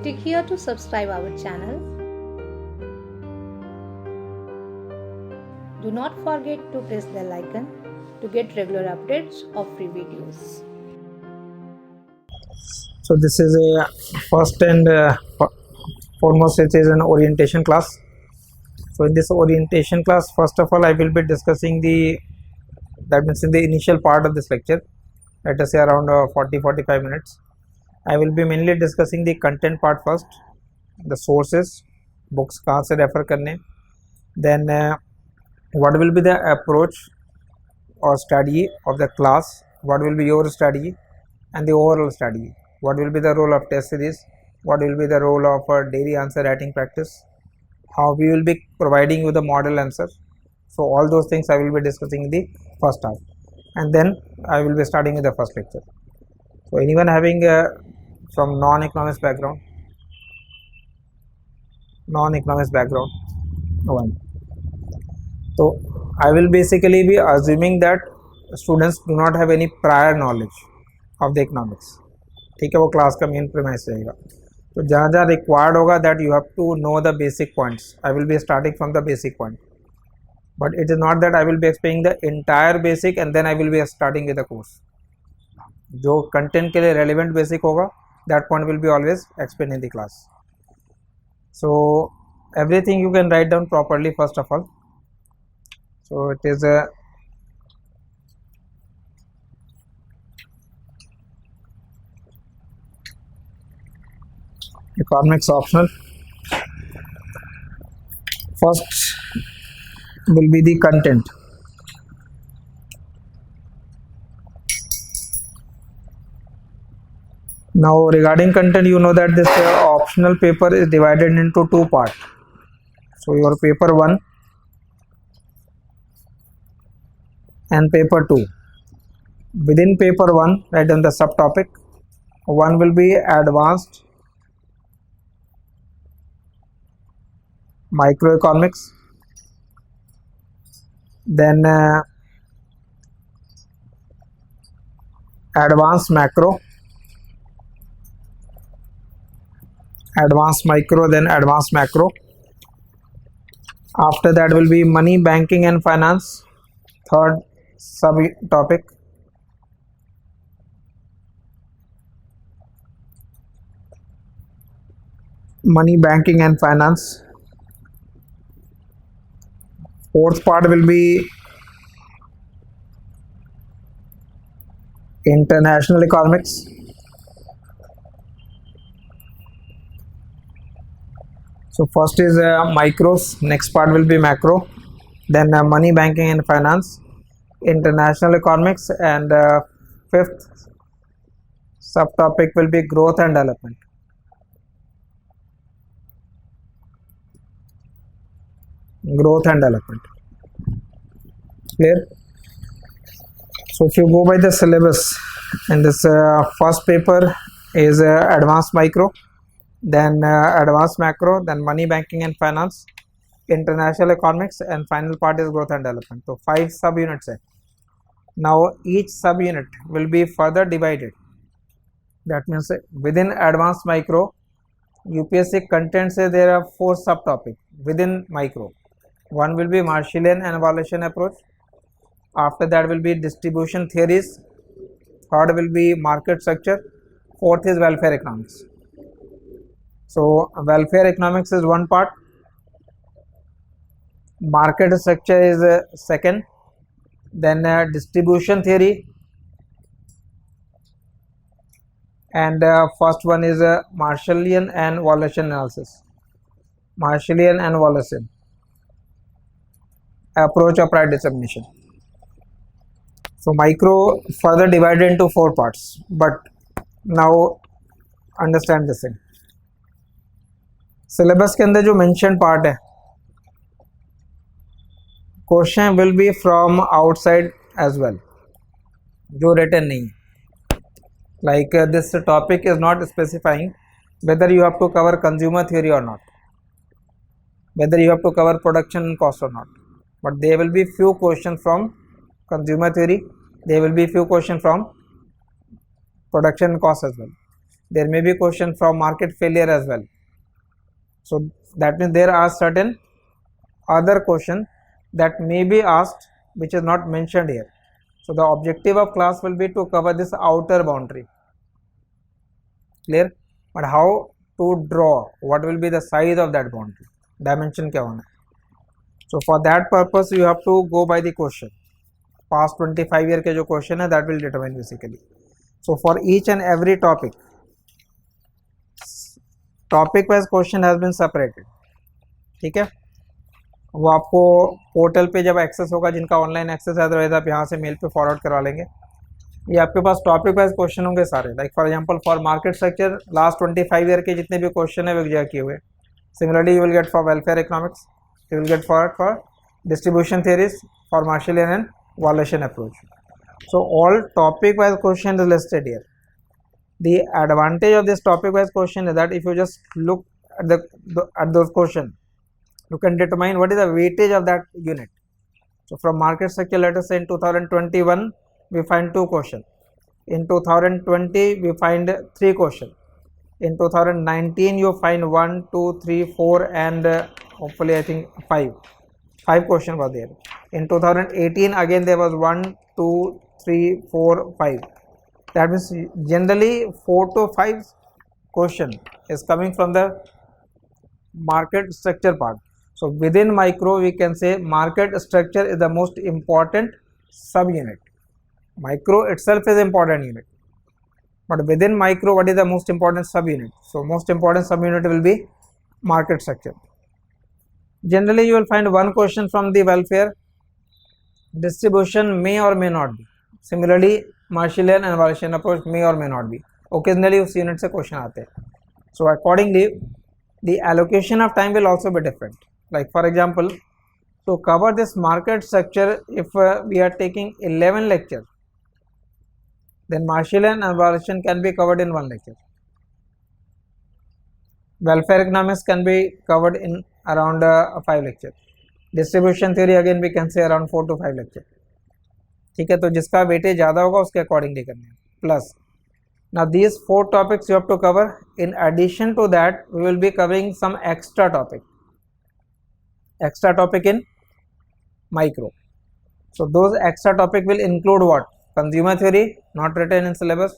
Click here to subscribe our channel. Do not forget to press the bell icon to get regular updates of free videos. So this is a first and foremost, it is an orientation class. So in this orientation class, first of all I will be discussing that means in the initial part of this lecture, let us say around 40-45 minutes, I will be mainly discussing the content part first, the sources, books कहाँ से refer करने, then what will be the approach or strategy of the class, what will be your strategy and the overall strategy, what will be the role of test series, what will be the role of daily answer writing practice, how we will be providing you the model answer. So all those things I will be discussing in the first half, and then I will be starting with the first lecture. So anyone having from non-economics background? Non-economics background? No one. So I will basically be assuming that students do not have any prior knowledge of the economics. ठीक है, वो class का main premise रहेगा. तो जहाँ जहाँ required होगा that you have to know the basic points. I will be starting from the basic point, but it is not that I will be explaining the entire basic and then I will be starting with the course. जो content के लिए relevant basic होगा that point will be always explain in the class. So everything you can write down properly first of all. So it is a economics optional. First will be the content. Now regarding content, you know that this optional paper is divided into two parts. So your paper 1 and paper 2. Within paper 1, write down the subtopic. One will be advanced microeconomics, then advanced macro, advanced micro, then advanced macro. After that will be money, banking and finance, third subtopic. Money, banking and finance. Fourth part will be international economics. So first is micros, next part will be macro, then money, banking and finance, international economics, and fifth subtopic will be growth and development. Growth and development. Clear? So if you go by the syllabus, in this first paper is advanced micro, then advanced macro, then money, banking and finance, international economics, and final part is growth and development. So 5 subunits hai. Now each subunit will be further divided. That means within advanced micro, UPSC content say there are 4 subtopics within micro. One will be Marshallian and evaluation approach. After that will be distribution theories. Third will be market structure. Fourth is welfare economics. So welfare economics is one part, market structure is second, then distribution theory, and first one is Marshallian and evaluation analysis. Marshallian and evaluation approach of price dissemination. So micro further divided into 4 parts, but now understand this thing. Syllabus के अंदर जो mention part है, question will be from outside as well, जो written नहीं है. Like this topic is not specifying whether you have to cover consumer theory or not, whether you have to cover production and cost or not, but there will be few question from consumer theory, there will be few question from production and cost as well. there may be question from market failure as well. So that means there are certain other question that may be asked which is not mentioned here. So the objective of class will be to cover this outer boundary. Clear? But how to draw? What will be the size of that boundary? Dimension क्या होना है? So for that purpose you have to go by the question. Past 25 year के जो question है that will determine basically. So for each and every topic wise question has been separated. ठीक है, वो आपको पोर्टल पे जब एक्सेस होगा, जिनका ऑनलाइन एक्सेस है अदरवाइज आप यहाँ से मेल पे फॉरवर्ड करवा लेंगे. ये आपके पास टॉपिक वाइज क्वेश्चन होंगे सारे. Like for example for market structure last 25 year के जितने भी क्वेश्चन है वो एग्जाम किए हुए. Similarly you will get for welfare economics, you will get for distribution theories, for Marshallian and Walrasian approach. So all topic wise question is listed here. The advantage of this topic wise question is that if you just look at those questions, you can determine what is the weightage of that unit. So from market structure, let us say in 2021 we find 2 questions, in 2020 we find 3 questions, in 2019 you find 1 2 3 4 and hopefully I think 5 questions were there. In 2018 again there was 1 2 3 4 5. That means generally 4 to 5 question is coming from the market structure part. So within micro we can say market structure is the most important subunit. Micro itself is important unit, but within micro what is the most important subunit? So most important subunit will be market structure. Generally you will find one question from the welfare. Distribution may or may not be. Similarly Marshallian and Wallachian approach may or may not be. Occasionally उस unit से question आते हैं. So accordingly the allocation of time will also be different. Like for example, to cover this market structure, if we are taking 11 lectures, then Marshallian and Wallachian can be covered in 1 lecture. Welfare economics can be covered in around 5 lectures. Distribution theory again we can say around 4 to 5 lectures. ठीक है, तो जिसका weightage ज़्यादा होगा उसके accordingly करने हैं. Plus now these 4 topics you have to cover. In addition to that we will be covering some extra topic in micro. So those extra topic will include what? Consumer theory not written in syllabus,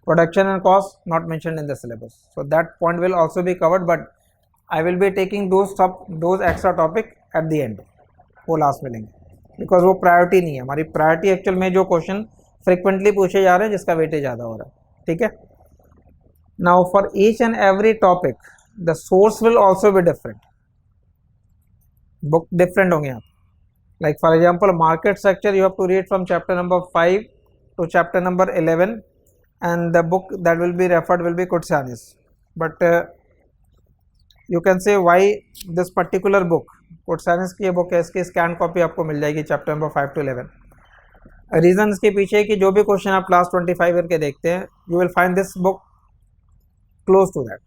production and cost not mentioned in the syllabus. So that point will also be covered, but I will be taking those extra topic at the end. वो last में लेंगे because वो priority नहीं है हमारी. Priority actual में जो question frequently पूछे जा रहे हैं जिसका वेटेज ज़्यादा हो रहा है. ठीक है. Now for each and every topic the source will also be different. Book different होंगे यहाँ. Like for example market structure you have to read from chapter number 5 to chapter number 11 and the book that will be referred will be Kutsanis. But you can say why this particular book. Kutsanis की ये book है, इसकी scan copy आपको मिल जाएगी chapter number 5 to 11. Reason इसके पीछे है कि जो भी क्वेश्चन आप क्लास 25 करके देखते हैं you will find this book close to that.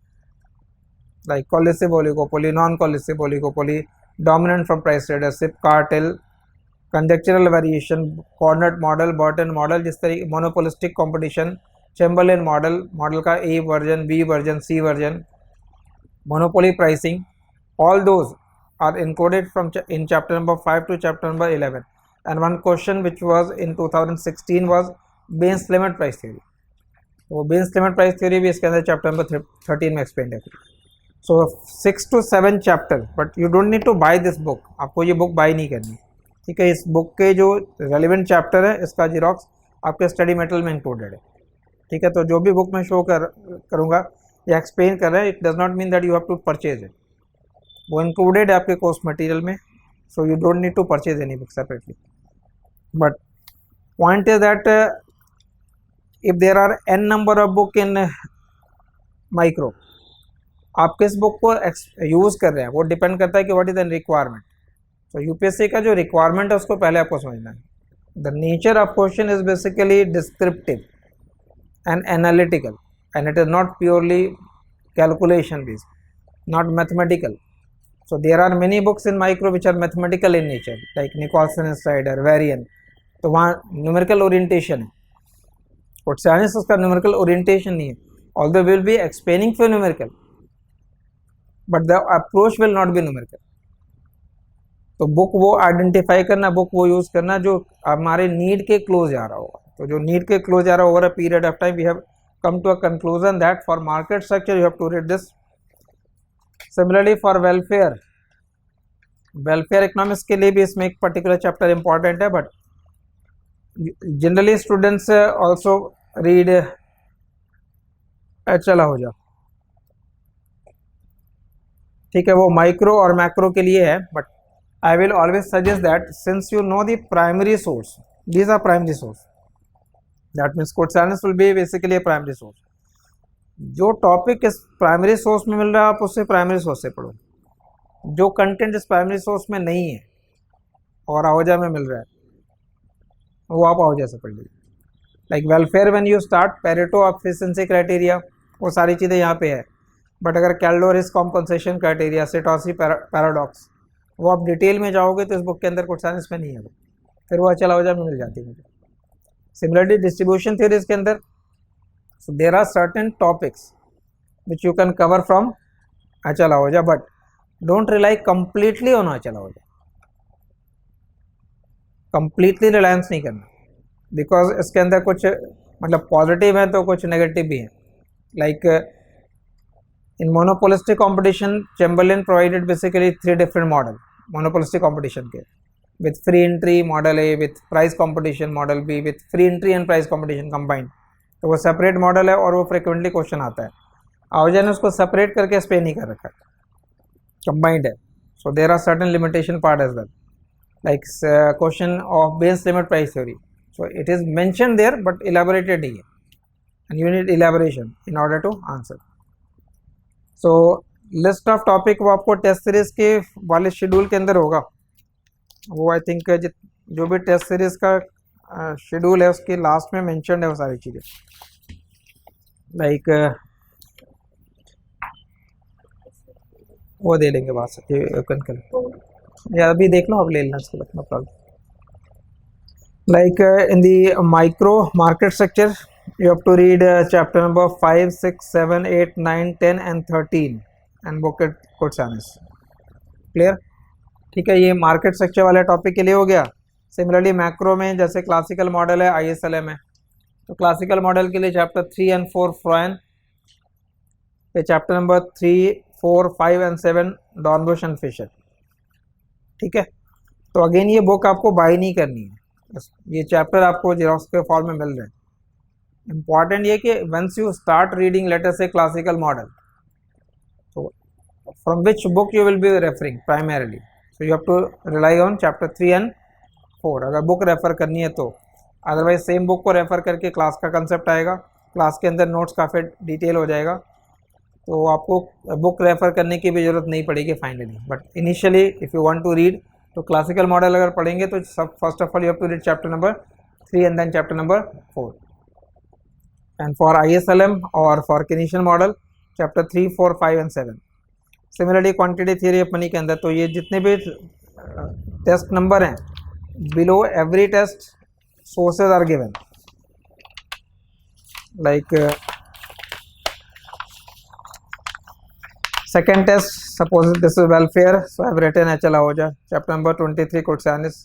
Like collusive oligopoly, non collusive oligopoly, dominant from price leadership, cartel, conjectural variation, Cournot model, Bertrand model, जिस तरीके मोनोपोलिस्टिक कंपटीशन, चैम्बरलेन मॉडल का A version, B version, C version, monopoly pricing, all those are included from in chapter number 5 to chapter number 11. And one question which was in 2016 was Bain's limit price theory. वो Bain's limit price theory भी इसके अंदर chapter number 13 में explained है. So 6 to 7 chapter, but you don't need to buy this book. आपको ये book buy नहीं करनी. ठीक है. इस book के जो relevant chapter है इसका xerox आपके study material में included है. ठीक है. तो जो भी book मैं show करूँगा या explain कर रहा है, it does not mean that you have to purchase it. वो इंक्लूडेड है आपके कोर्स मटेरियल में. So you don't need to purchase any book separately. But point is that if there are n number of book in micro, आप किस book को use कर रहे हैं वो डिपेंड करता है कि what is the requirement. So UPSC का जो रिक्वायरमेंट है उसको पहले आपको समझना है. The nature of question is basically descriptive and analytical and it is not purely calculation based, not mathematical. So there are many books in micro which are mathematical in nature, like Nicholson and Strider, Varian. तो वहाँ numerical orientation है. Kutsanis उसका numerical orientation नहीं है. although we will be explaining few numerical, but the approach will not be numerical. तो book वो identify करना, book वो यूज करना जो हमारे नीड के क्लोज आ रहा होगा. तो जो नीड के क्लोज आ रहा over a period of time we have come to a conclusion that for market structure you have to read this. Similarly for welfare economics के लिए भी इसमें एक particular chapter important है, but generally students also read चला हो जा, ठीक है, वो माइक्रो और मैक्रो के लिए है. But I will always suggest that since you know the primary source, these are primary source, that means questions will be basically a primary source. जो टॉपिक इस प्राइमरी सोर्स में मिल रहा है आप उससे प्राइमरी सोर्स से पढ़ो. जो कंटेंट इस प्राइमरी सोर्स में नहीं है और ahoja में मिल रहा है वो आप ahoja से पढ़ लीजिए. Like welfare when you start, Pareto efficiency criteria, वो सारी चीज़ें यहाँ पे है. बट अगर कैल्डो रिस्क कॉम्पनसेशन क्राइटेरिया, सेटोसी पैराडॉक्स, वो आप डिटेल में जाओगे तो इस बुक के अंदर क्वेश्चन इसमें नहीं है, फिर वो अचल ahoja में मिल जाती है मुझे. सिमिलरली डिस्ट्रीब्यूशन थ्योरीज के अंदर there are certain topics which you can cover from Achal ahoja, but don't rely completely on Achal ahoja. Completely reliance नहीं करना, बिकॉज इसके अंदर कुछ मतलब पॉजिटिव है तो कुछ नेगेटिव भी है. Like in monopolistic competition Chamberlin provided basically 3 different model monopolistic competition के, with free entry model A, with price competition model B, with free entry and price competition combined. तो वो सेपरेट मॉडल है और वो frequently question आता है. ahoja ने उसको सेपरेट करके एक्सप्लेन नहीं कर रखा, कंबाइंड है. So there are certain limitation part as well, like question of base limit price theory. So it is mention there but elaborated नहीं है, and you need elaboration in order to answer. So list of topic वो आपको test series के वाले schedule के अंदर होगा. वो आई थिंक जो भी टेस्ट सीरीज का शेड्यूल है उसके लास्ट में मेंशन्ड है वो सारी चीज़ें. लाइक वो दे लेंगे बात कल, या अभी देख लो, अब ले लेना इसके बाद, no problem. Like in the micro market structure you have to read chapter number 5, 6, 7, 8, 9, 10 and 13 and book it questions. Clear? ठीक है, ये मार्केट स्ट्रक्चर वाले टॉपिक के लिए हो गया. सिमिलरली मैक्रो में जैसे क्लासिकल मॉडल है ISLM है, तो क्लासिकल मॉडल के लिए चैप्टर 3 and 4 फ्रॉयन, पे chapter number 3, 4, 5 and 7 Dornbusch and Fischer. ठीक है, तो अगेन ये बुक आपको बाई नहीं करनी है, ये चैप्टर आपको जेरोक्स के फॉर्म में मिल रहे हैं. इम्पॉर्टेंट ये कि once you start reading later से क्लासिकल मॉडल, तो from which book you will be referring primarily, so you have to rely on chapter 3 and 4 अगर बुक रेफर करनी है तो. अदरवाइज सेम बुक को रेफर करके क्लास का कंसेप्ट आएगा, क्लास के अंदर नोट्स काफ़ी डिटेल हो जाएगा, तो आपको बुक रेफर करने की भी ज़रूरत नहीं पड़ेगी finally. But initially if you want to read तो क्लासिकल मॉडल अगर पढ़ेंगे तो सब first of all you have to read chapter number 3 and then chapter number 4. And for ISLM or for Keynesian model chapter 3, 4, 5 and 7. Similarly quantity theory of money के अंदर तो ये जितने भी टेस्ट नंबर हैं, below every test sources are given. Like second test, suppose this is welfare, so I have written HL ahoja chapter number 23 question is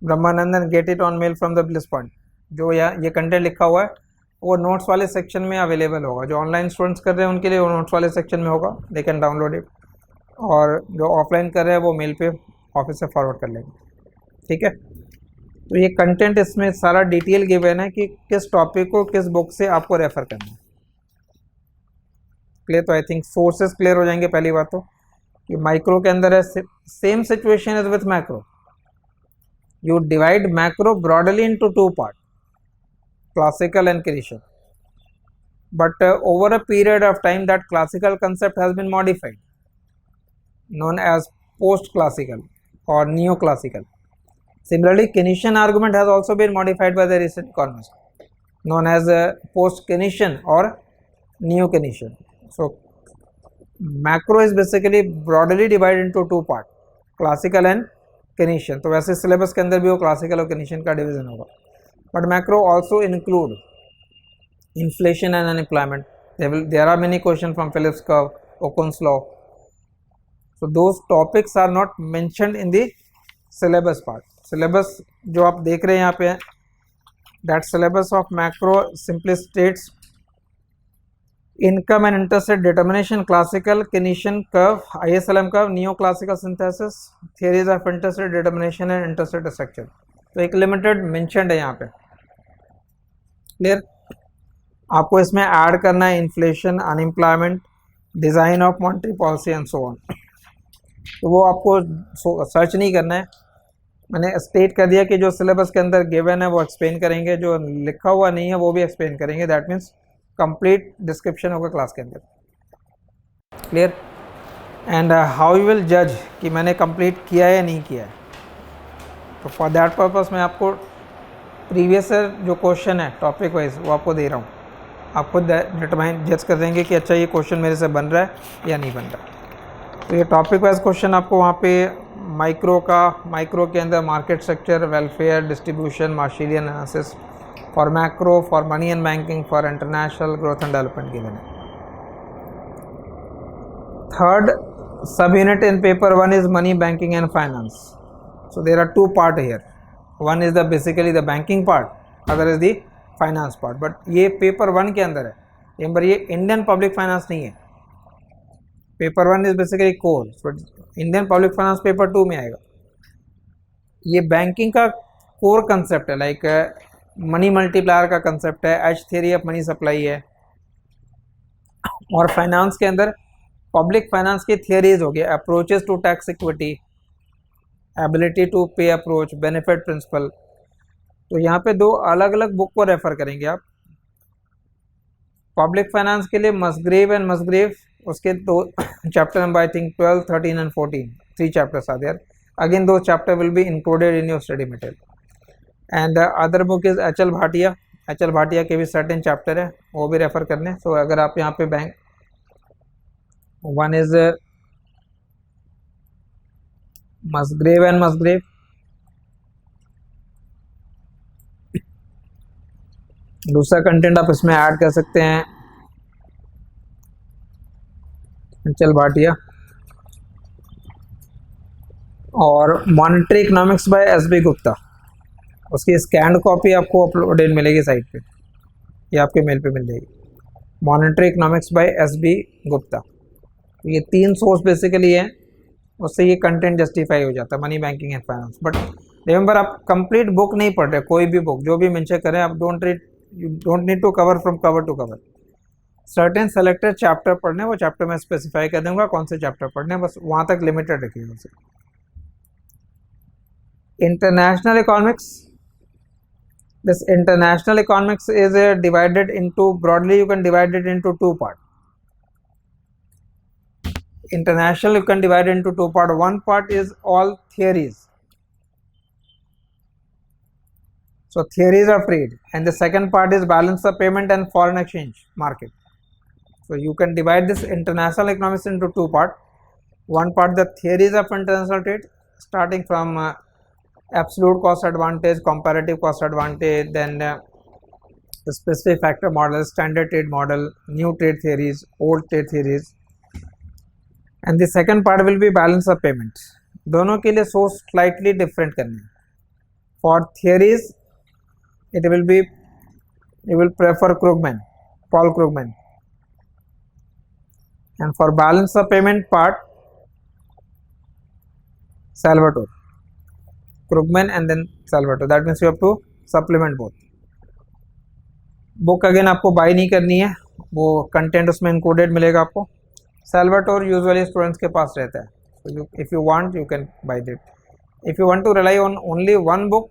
Brahmanand and get it on mail from the bliss point. जो ये content लिखा हुआ है वो notes वाले section में available होगा. जो ऑनलाइन स्टूडेंट्स कर रहे हैं उनके लिए वो नोट्स वाले सेक्शन में होगा, दे कैन डाउनलोड इट, और जो ऑफलाइन कर रहे हैं वो मेल पे ऑफिस से फॉरवर्ड कर लेंगे. ठीक है, तो ये कंटेंट इसमें सारा डिटेल गिवन है कि किस टॉपिक को किस बुक से आपको रेफर करना है. क्लियर? तो आई थिंक सोर्सेज क्लियर हो जाएंगे. पहली बात तो कि माइक्रो के अंदर है same situation as with macro, you divide macro broadly into 2 part, classical and Keynesian, but over a period of time that classical concept has been modified, known as post classical or neoclassical. Similarly Keynesian argument has also been modified by the recent economists, known as post Keynesian or neo Keynesian. So macro is basically broadly divided into 2 parts, classical and Keynesian. तो वैसे syllabus के अंदर भी वो classical और Keynesian का division होगा. But macro also include inflation and unemployment, there are many questions from Phillips curve, Okun's law. So those topics are not mentioned in the syllabus part. Syllabus जो आप देख रहे हैं यहाँ पे, that syllabus of macro simply states income and interest rate determination, classical Keynesian curve, ISLM curve, neoclassical synthesis, theories of interest rate determination and interest rate structure. तो एक limited mentioned है यहाँ पे, क्लियर. आपको इसमें ऐड करना है inflation, unemployment, design of monetary policy and so on. तो वो आपको सर्च नहीं करना है. मैंने स्टेट कर दिया कि जो सिलेबस के अंदर गिवन है वो एक्सप्लेन करेंगे, जो लिखा हुआ नहीं है वो भी एक्सप्लेन करेंगे. दैट मीन्स कंप्लीट डिस्क्रिप्शन होगा क्लास के अंदर, clear. And how you will जज कि मैंने कंप्लीट किया है या नहीं किया है. तो फॉर दैट पर्पस मैं आपको प्रीवियस जो क्वेश्चन है टॉपिक वाइज वो आपको दे रहा हूँ. आप खुद डिटरमाइन जज कर देंगे कि अच्छा ये क्वेश्चन मेरे से बन रहा है या नहीं बन रहा. तो ये टॉपिक वाइज क्वेश्चन आपको वहाँ पे माइक्रो के अंदर market structure, welfare, distribution, Marshallian analysis, for macro, for money and banking, for international growth and development given है. Third sub unit in paper 1 is money, banking and finance. So there are two part here. One is the basically the banking part, other is the finance part. But ये paper 1 के अंदर है. remember ये Indian public finance नहीं है. Paper 1 is basically core, but Indian public finance paper 2 में आएगा. ये बैंकिंग का कोर कंसेप्ट है, लाइक मनी मल्टीप्लायर का कंसेप्ट है, H theory of money supply है. और फाइनेंस के अंदर पब्लिक फाइनेंस की थियरीज हो गया, approaches to tax equity, ability to pay approach, benefit principle. तो यहाँ पे दो अलग अलग बुक को रेफर करेंगे आप. पब्लिक फाइनेंस के लिए मसग्रेव एंड मसग्रेव, उसके दो chapter number I think 12, 13 and 14, 3 chapters are there. Again दो chapter will be included in your study material. And other book is H L Bhatia के भी सर्टेन चैप्टर है, वो भी रेफर करने. सो अगर आप यहाँ पे बैंक वन इज मसग्रेव एंड मसग्रेव, दूसरा कंटेंट आप इसमें ऐड कर सकते हैं एच एल भाटिया, और monetary economics by S B Gupta. उसकी स्कैंड कॉपी आपको अपलोडेड मिलेगी साइट पे, या आपके मेल पे मिल जाएगी. Monetary economics by S B Gupta. ये 3 सोर्स बेसिकली है, उससे ये कंटेंट जस्टिफाई हो जाता है, money banking and finance. But remember आप कंप्लीट बुक नहीं पढ़ रहे, कोई भी बुक जो भी मेंशन करें आप don't need to cover from cover to cover. Certain selected chapter पढ़ने, वो चैप्टर मैं स्पेसिफाई कर दूंगा कौन से चैप्टर पढ़ने, बस वहाँ तक लिमिटेड रखिएगा उसे. International economics, this international economics is divided into, broadly you can divide it into 2 parts. International you can divide into 2 parts. One part is all theories, so theories of trade, and the second part is balance of payment and foreign exchange market. So you can divide this international economics into 2 parts. One part the theories of international trade, starting from absolute cost advantage, comparative cost advantage, then the specific factor model, standard trade model, new trade theories, old trade theories, and the second part will be balance of payment. दोनों के लिए source slightly different करने. For theories it will be, you will prefer Paul Krugman, and for balance of payment part Salvatore. Krugman and then Salvatore. That means you have to supplement both. Book again आपको bye नहीं करनी है, वो content उसमें included मिलेगा आपको. Salvatore usually students के पास रहता है, so if you want you can buy that. If you want to rely on only one book,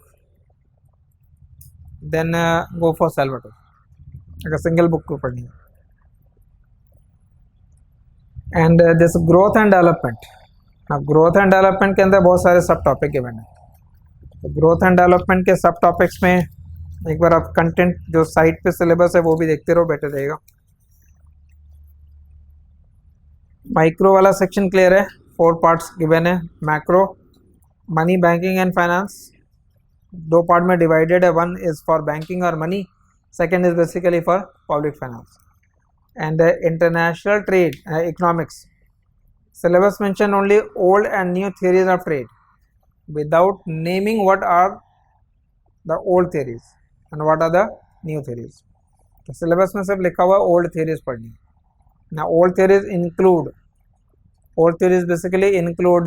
then go for Salvatore, अगर सिंगल बुक को पढ़नी है. And this growth and development. Growth and development के अंदर बहुत सारे सब topic given है. तो ग्रोथ एंड डेवलपमेंट के सब टॉपिक्स में एक बार आप कंटेंट जो साइट पे सिलेबस है वो भी देखते रहो, बेटर रहेगा. माइक्रो वाला सेक्शन क्लियर है, 4 पार्ट्स गिवन है. Macro, money, banking and finance, 2 part में डिवाइडेड है. 1 इज फॉर बैंकिंग और money, second is basically for public finance. and international trade economics. Syllabus mention only old and new theories of trade without naming what are the old theories and what are the new theories. तो syllabus में सिर्फ लिखा हुआ old theories पढ़नी. Now old theories basically include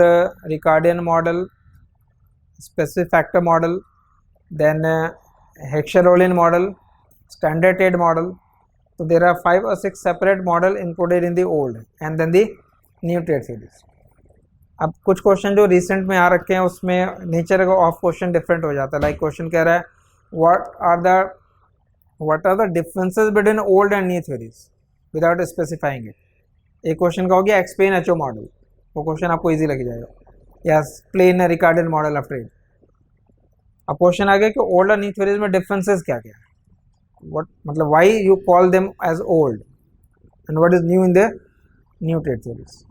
Ricardian model, specific factor model, then Hexerolian model, standard trade model. So there are 5 or 6 separate model included in the old and then the new trade theories. अब कुछ question जो recent में आ रखे हैं उसमें nature of question different हो जाता है. लाइक क्वेश्चन कह रहा है what are the differences between old and new theories without specifying it. एक क्वेश्चन का हो गया एक्सप्लेन एचओ मॉडल, वो क्वेश्चन आपको इजी लग जाएगा, या explain Ricardian model of trade. अब क्वेश्चन आ गया कि ओल्ड और न्यू थ्योरीज में डिफरेंसेस क्या क्या है, व्हाट मतलब why you call them as old and what is new in the new trade theories.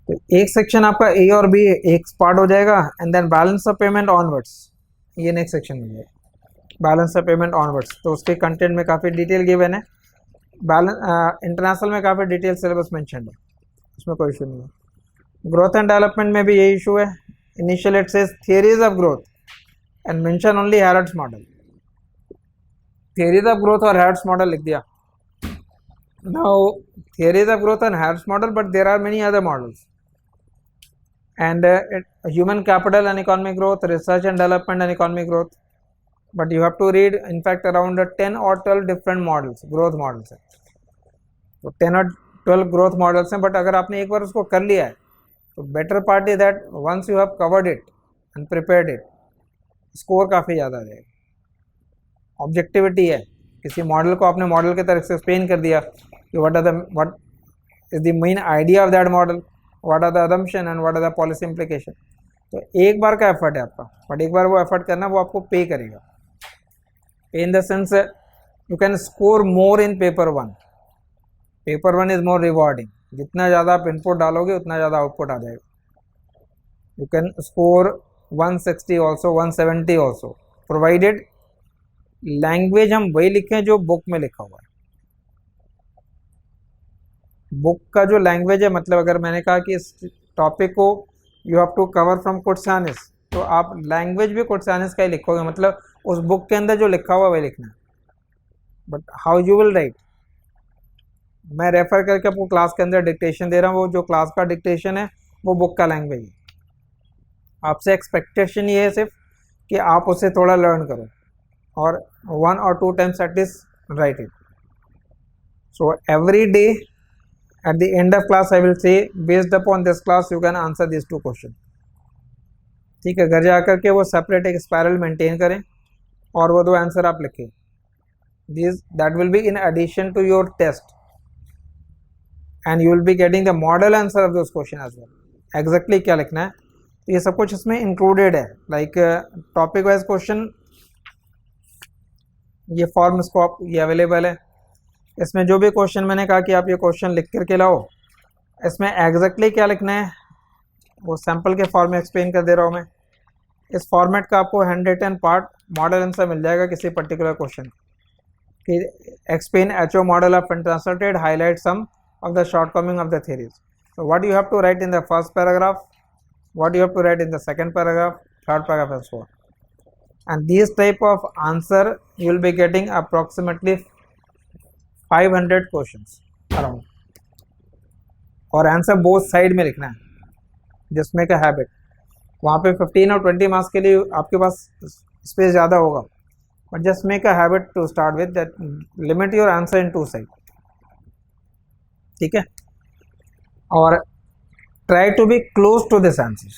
तो एक सेक्शन आपका ए और बी एक पार्ट हो जाएगा and then balance of payment onwards, ये नेक्स्ट सेक्शन में है बैलेंस ऑफ पेमेंट ऑनवर्ड्स. तो उसके कंटेंट में काफ़ी डिटेल गिवन है. इंटरनेशनल में काफ़ी डिटेल सिलेबस मेंशन है, उसमें कोई इशू नहीं है. ग्रोथ एंड डेवलपमेंट में भी यही इशू है. Initial it says theories of growth and mention only Harrod's model. Theories of growth और हैरोड्स मॉडल लिख दिया. Now theories of growth and Harrod's model, but there are many other models and human capital and economic growth, research and development and economic growth. But you have to read in fact around 10 or 12 different models, growth models है. तो 10 और 12 growth models हैं, but अगर आपने एक बार उसको कर लिया है तो better part is that once you have covered it and prepared it, score काफ़ी ज़्यादा आ जाएगा. ऑब्जेक्टिविटी है, किसी मॉडल को आपने मॉडल के तरह से एक्सप्लेन कर दिया कि what is the main idea of that model, what are the assumption and what are the policy implication. तो एक बार का एफर्ट है आपका, बट एक बार वो एफर्ट करना वो आपको पे करेगा. पे इन the sense you can score more in paper one. Paper one is more rewarding. जितना ज़्यादा आप इनपुट डालोगे उतना ज़्यादा आउटपुट आ जाएगा. You can score 160 also, 170 also, provided language हम वही लिखें जो बुक में लिखा हुआ है. बुक का जो लैंग्वेज है, मतलब अगर मैंने कहा कि इस टॉपिक को you have to cover from Koutsoyiannis, तो आप लैंग्वेज भी कुर्सानिस का ही लिखोगे, मतलब उस बुक के अंदर जो लिखा हुआ वही लिखना है. But how you will write, मैं रेफर करके आपको क्लास के अंदर डिक्टेशन दे रहा हूँ. वो जो क्लास का डिक्टेशन है वो बुक का लैंग्वेज है. आपसे एक्सपेक्टेशन ये है सिर्फ कि आप उसे थोड़ा लर्न करो और 1 or 2 times at least write it. So every day at the end of class I will say based upon this class you can answer these 2 questions. ठीक है, घर जाकर के वो सेपरेट एक स्पायरल मेंटेन करें और वो 2 आंसर आप लिखें. That will be in addition to your test and you will be getting the model answer of those questions as well. Exactly क्या लिखना है, तो ये सब कुछ इसमें इंक्लूडेड है. लाइक टॉपिक वाइज क्वेश्चन, ये फॉर्म स्कोप ये अवेलेबल है. इसमें जो भी क्वेश्चन मैंने कहा कि आप ये क्वेश्चन लिख करके लाओ, इसमें एग्जैक्टली क्या लिखना है वो सैम्पल के फॉर्म में एक्सप्लेन कर दे रहा हूँ मैं. इस फॉर्मेट का आपको 110 पार्ट मॉडल आंसर मिल जाएगा किसी पर्टिकुलर क्वेश्चन कि explain HO model of international trade, highlight some of the shortcoming of the theories. So what you have to write in the first paragraph, what you have to write in the second paragraph, third paragraph and so on. And these type of answer you will be getting approximately 500 questions around. और answer both side में लिखना है. जिसमें का habit वहाँ पे 15 और 20 marks के लिए आपके पास स्पेस ज़्यादा होगा, but just make a habit to start with that, limit your answer in 2 side. ठीक है, और try to be close to this answer.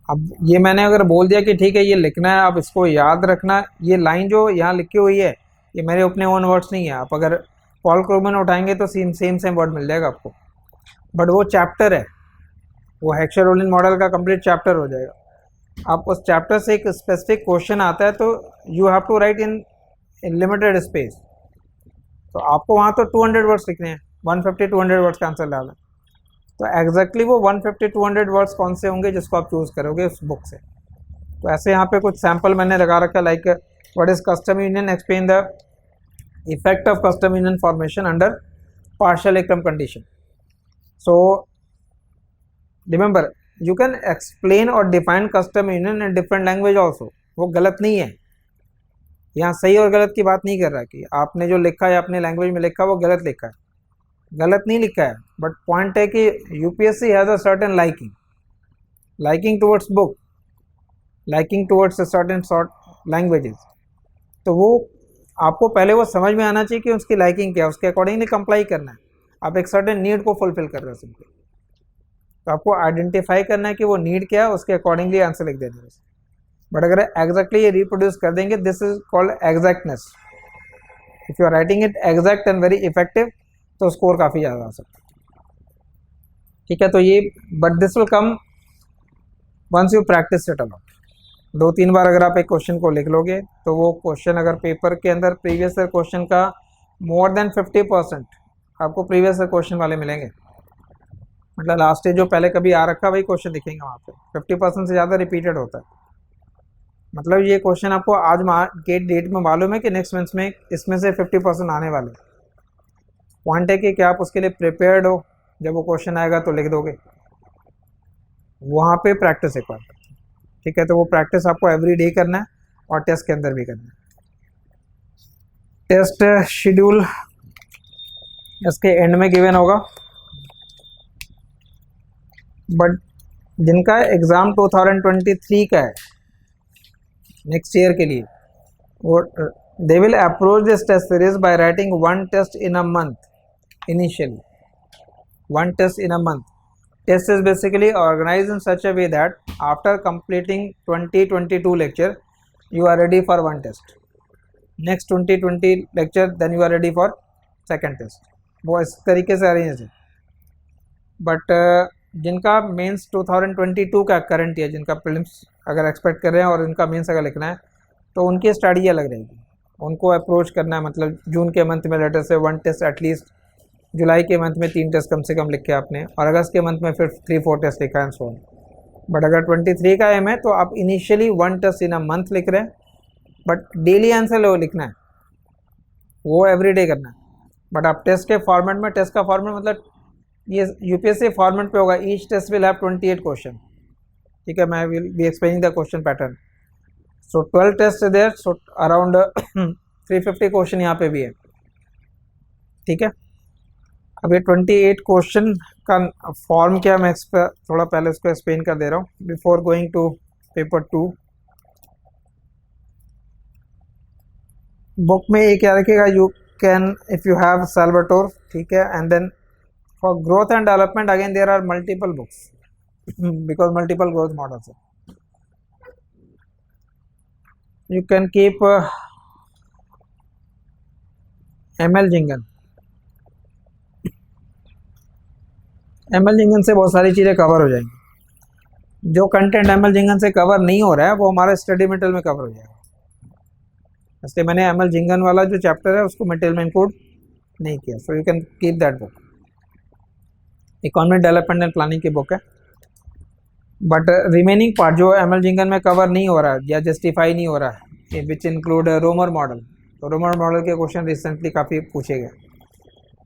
अब ये मैंने अगर बोल दिया कि ठीक है ये लिखना है, आप इसको याद रखना. ये लाइन जो यहाँ लिखी हुई है ये मेरे अपने ओन वर्ड्स नहीं है. आप अगर पॉल क्रूगमैन उठाएंगे तो सेम वर्ड मिल जाएगा आपको, बट वो चैप्टर है, वो हेक्सर-रोलिन मॉडल का कंप्लीट चैप्टर हो जाएगा. आप उस चैप्टर से एक स्पेसिफिक क्वेश्चन आता है तो you have to write in limited space. तो आपको वहाँ तो 200 वर्ड्स लिखने हैं, 150-200 वर्ड्स का आंसर डालना. तो एग्जैक्टली वो 150-200 वर्ड्स कौन से होंगे जिसको आप चूज़ करोगे उस बुक से. तो ऐसे यहाँ पे कुछ सैम्पल मैंने लगा रखा है, like what is custom union, explain the effect of custom union formation under partial ekram condition. So remember, you can explain or define custom union in different language also. वो गलत नहीं है, यहाँ सही और गलत की बात नहीं कर रहा कि आपने जो लिखा है अपने लैंग्वेज में लिखा वो गलत लिखा है, गलत नहीं लिखा है, बट पॉइंट है कि UPSC has a certain liking towards book, liking towards certain short languages. तो वो आपको पहले वो समझ में आना चाहिए कि उसकी लाइकिंग क्या है, उसके अकॉर्डिंगली कंप्लाई करना है. आप एक सर्टेन नीड को फुलफिल कर रहे हो सिंपली, तो आपको आइडेंटिफाई करना है कि वो नीड क्या है, उसके अकॉर्डिंगली आंसर लिख देना है. बट अगर एग्जैक्टली ये रिप्रोड्यूस कर देंगे, this is called exactness. If you are writing it exact and very effective, तो स्कोर काफ़ी ज़्यादा आ सकता है. ठीक है, तो ये but this will come once you practice it a lot. 2-3 बार अगर आप एक क्वेश्चन को लिख लोगे, तो वो क्वेश्चन अगर पेपर के अंदर प्रीवियस ईयर क्वेश्चन का मोर देन 50% आपको प्रीवियस ईयर क्वेश्चन वाले मिलेंगे. मतलब लास्ट ईयर जो पहले कभी आ रखा वही क्वेश्चन दिखेंगे वहाँ पे. 50% से ज़्यादा रिपीटेड होता है. मतलब ये क्वेश्चन आपको आज के डेट में मालूम है कि नेक्स्ट मंथ में इसमें से 50% आने वाले. पॉइंट है कि क्या आप उसके लिए प्रिपेयर्ड हो, जब वो क्वेश्चन आएगा तो लिख दोगे. वहाँ पे प्रैक्टिस एक बार. ठीक है, तो वो प्रैक्टिस आपको एवरी डे करना है और टेस्ट के अंदर भी करना है. टेस्ट शेड्यूल इसके एंड में गिवन होगा, बट जिनका एग्ज़ाम 2023 का है नेक्स्ट ईयर के लिए, वो they will approach this test series by writing 1 test in a month. Initially 1 test in a month. Test is basically organized in such a way that after completing 2022 lecture, you are ready for 1 test. Next 2020 lecture, then you are ready for 2nd test. वो इस तरीके से arrange है. But जिनका mains 2022 का current year, जिनका prelims अगर expect कर रहे हैं और इनका मेंस अगर लिखना है, तो उनकी स्ट्रैटेजी अलग रहेगी. उनको अप्रोच करना है, मतलब जून के मंथ में लेटर से 1 टेस्ट एटलीस्ट, जुलाई के मंथ में 3 टेस्ट कम से कम लिख के आपने, और अगस्त के मंथ में फिर 3-4 टेस्ट लिखा है सो. बट अगर 23 का एम है तो आप initially 1 test in a month लिख रहे हैं, बट डेली आंसर वो लिखना है, वो एवरी डे करना है. बट आप टेस्ट के फॉर्मेट में, टेस्ट का फॉर्मेट मतलब ये यूपीएससी फॉर्मेट पे होगा. Each test will have 28 question. ठीक है, मैं will be explaining the question pattern. So 12 test there, so around 350 question यहाँ पे भी है. ठीक है, अब ये 28 क्वेश्चन का फॉर्म क्या, मैं थोड़ा पहले उसको एक्सप्लेन कर दे रहा हूँ before going to paper 2. Book में ये क्या रखेगा, you can if you have Salvatore. ठीक है, and then for growth and development again there are multiple books because multiple growth models. You can keep M L Jhingan. M L Jhingan से बहुत सारी चीज़ें कवर हो जाएंगी. जो कंटेंट एमएल जिंगन से कवर नहीं हो रहा है वो हमारे स्टडी मटेरियल में कवर हो जाएगा. इसलिए मैंने एमएल जिंगन वाला जो चैप्टर है उसको मटेरियल में इंक्लूड नहीं किया. So you can keep that book. Economic development and planning की बुक है. बट रिमेनिंग पार्ट जो एमएल जिंगन में कवर नहीं हो रहा है या जस्टिफाई नहीं हो रहा है, विच इंक्लूड रोमर मॉडल. तो रोमर मॉडल के क्वेश्चन रिसेंटली काफ़ी पूछे गए.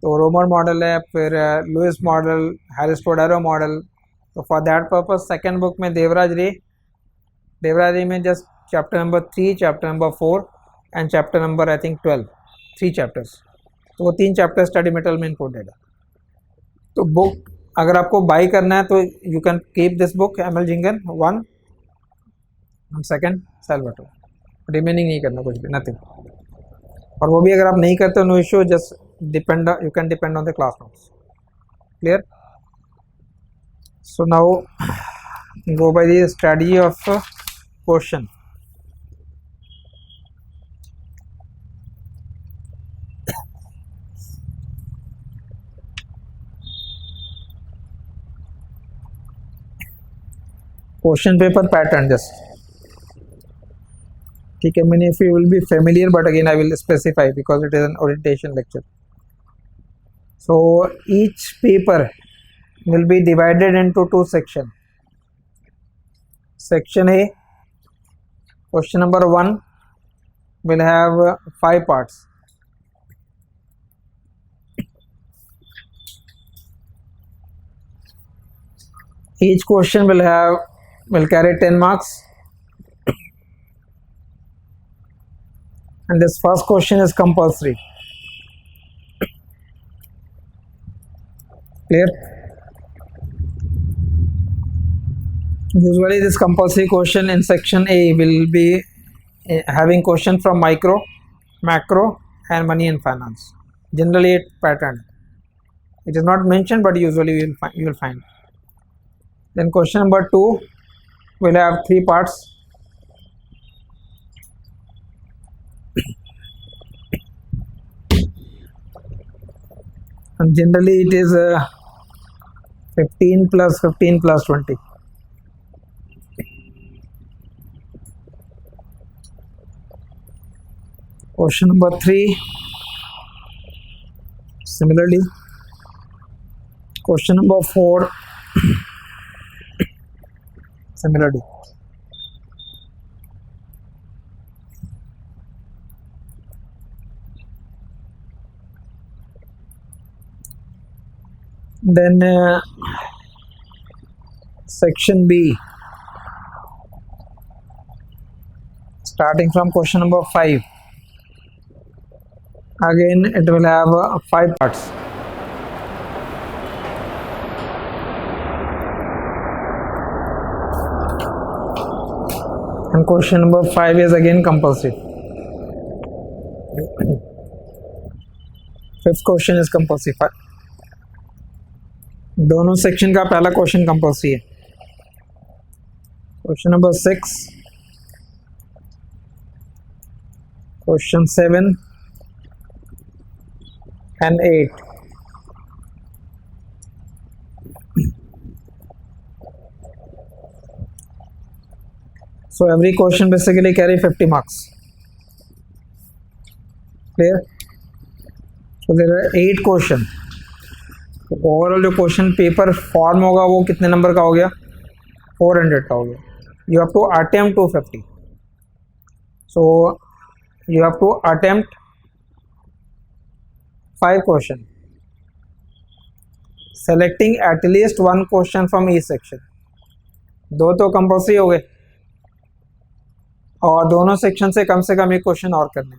तो रोमर मॉडल है, फिर लुइस मॉडल, हैरिस-टोडेरो मॉडल. तो for that purpose second book में देवराज रे में just chapter number 3, chapter number 4 and chapter number I think 12, 3 chapters. तो वो 3 चैप्टर स्टडी मटेरियल में इंक्लूडेड है. तो बुक अगर आपको बाई करना है तो you can keep this book M L Jhingan 1 and second सैल्वाटोर. Remaining नहीं करना कुछ भी, नथिंग. और वो भी अगर आप नहीं करते no issue, just depend, you can depend on the class notes. Clear? So now go by the strategy of question. Question paper pattern just. ठीक है, many of you will be familiar, but again I will specify because it is an orientation lecture. So each paper will be divided into 2 sections. Section A, question number 1 will have 5 parts. Each question will carry 10 marks, and this first question is compulsory. Clear? Usually this compulsory question in section A will be having question from micro, macro and money and finance. Generally it pattern. It is not mentioned, but usually you will find. Then question number 2 will have 3 parts. And generally it is 15 plus 15 plus 20. Question number 3, similarly. Question number 4, similarly. Then section B, starting from question number 5. Again it will have 5 parts. And question number 5 is again compulsory. Fifth question is compulsory. दोनों section का पहला question compulsory है. Question number 6, question 7 and 8. So every question basically carry 50 marks. Clear? So there are 8 question. तो overall जो question paper form होगा वो कितने number का हो गया? 400 का हो गया. You have to attempt 250. So you have to attempt 5 question, selecting at least 1 question from each section. 2 तो कंपल्सरी हो गए और दोनों सेक्शन से कम 1 क्वेश्चन और करने.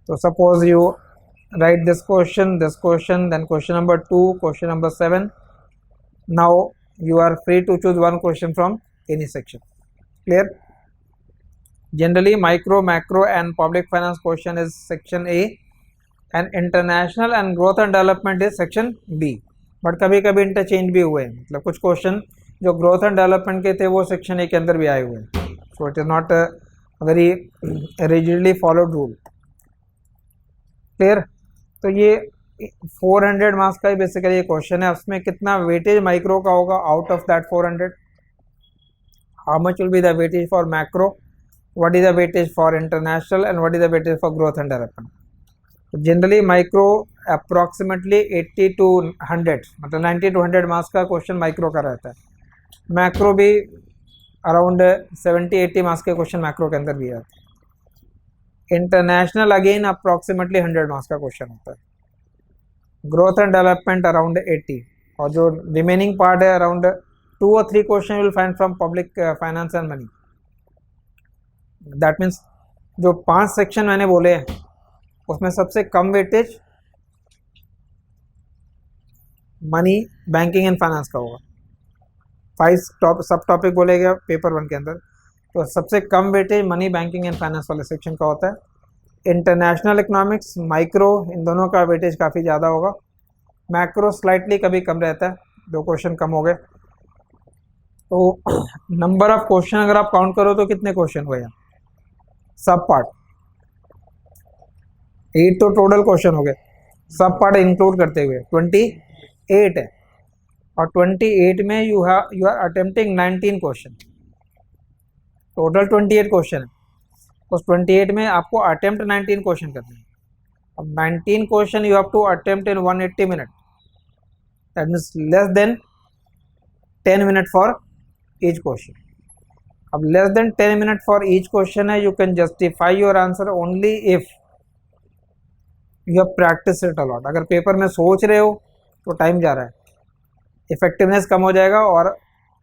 तो suppose you write this question, then question number 2, question number 7. Now you are free to choose 1 question from any section. Clear? Generally micro, macro and public finance question is section A and international and growth and development is section B. But कभी कभी interchange भी हुए हैं. मतलब कुछ question जो growth and development के थे वो सेक्शन ए के अंदर भी आए हुए हैं. So it is not very rigidly followed rule. Clear? तो ये 400 मार्क्स का ही बेसिकली ये क्वेश्चन है. उसमें कितना वेटेज माइक्रो का होगा out of that 400? How much will be the weightage for macro, what is the weightage for international and what is the weightage for growth and development. Generally micro approximately 80 to 100, मतलब 90 to 100 marks का question micro का रहता है. Macro भी around 70-80 marks के question macro के अंदर भी आते हैं. इंटरनेशनल अगेन अप्रॉक्सीमेटली 100 मार्क्स का क्वेश्चन होता है. ग्रोथ एंड डेवलपमेंट अराउंड 80, और जो रिमेनिंग पार्ट है around 2 or 3 question will find from public finance and money. That means जो 5 सेक्शन मैंने बोले हैं उसमें सबसे कम weightage money, banking and finance का होगा. 5 सब टॉपिक बोले गया पेपर 1 के अंदर, तो सबसे कम weightage money, banking and finance वाले सेक्शन का होता है. इंटरनेशनल इकोनॉमिक्स, माइक्रो, इन दोनों का वेटेज काफ़ी ज़्यादा होगा. मैक्रो स्लाइटली कभी कम रहता है, 2 क्वेश्चन कम हो गए. तो नंबर ऑफ क्वेश्चन अगर आप काउंट करो तो कितने क्वेश्चन हुए यहाँ? सब पार्ट 8 तो टोटल क्वेश्चन हो गए, सब पार्ट इंक्लूड करते हुए 28 है. और 28 में you are attempting 19 question. Total 28 question है. उस 28 में आपको अटेम्प्ट 19 क्वेश्चन करने हैं. अब 19 question you have to attempt in 180 minute. That means less than 10 minute for each question. अब less than 10 minute for each question है. You can justify your answer only if you have practice it a lot. अगर paper में सोच रहे हो तो time जा रहा है. इफेक्टिवनेस कम हो जाएगा और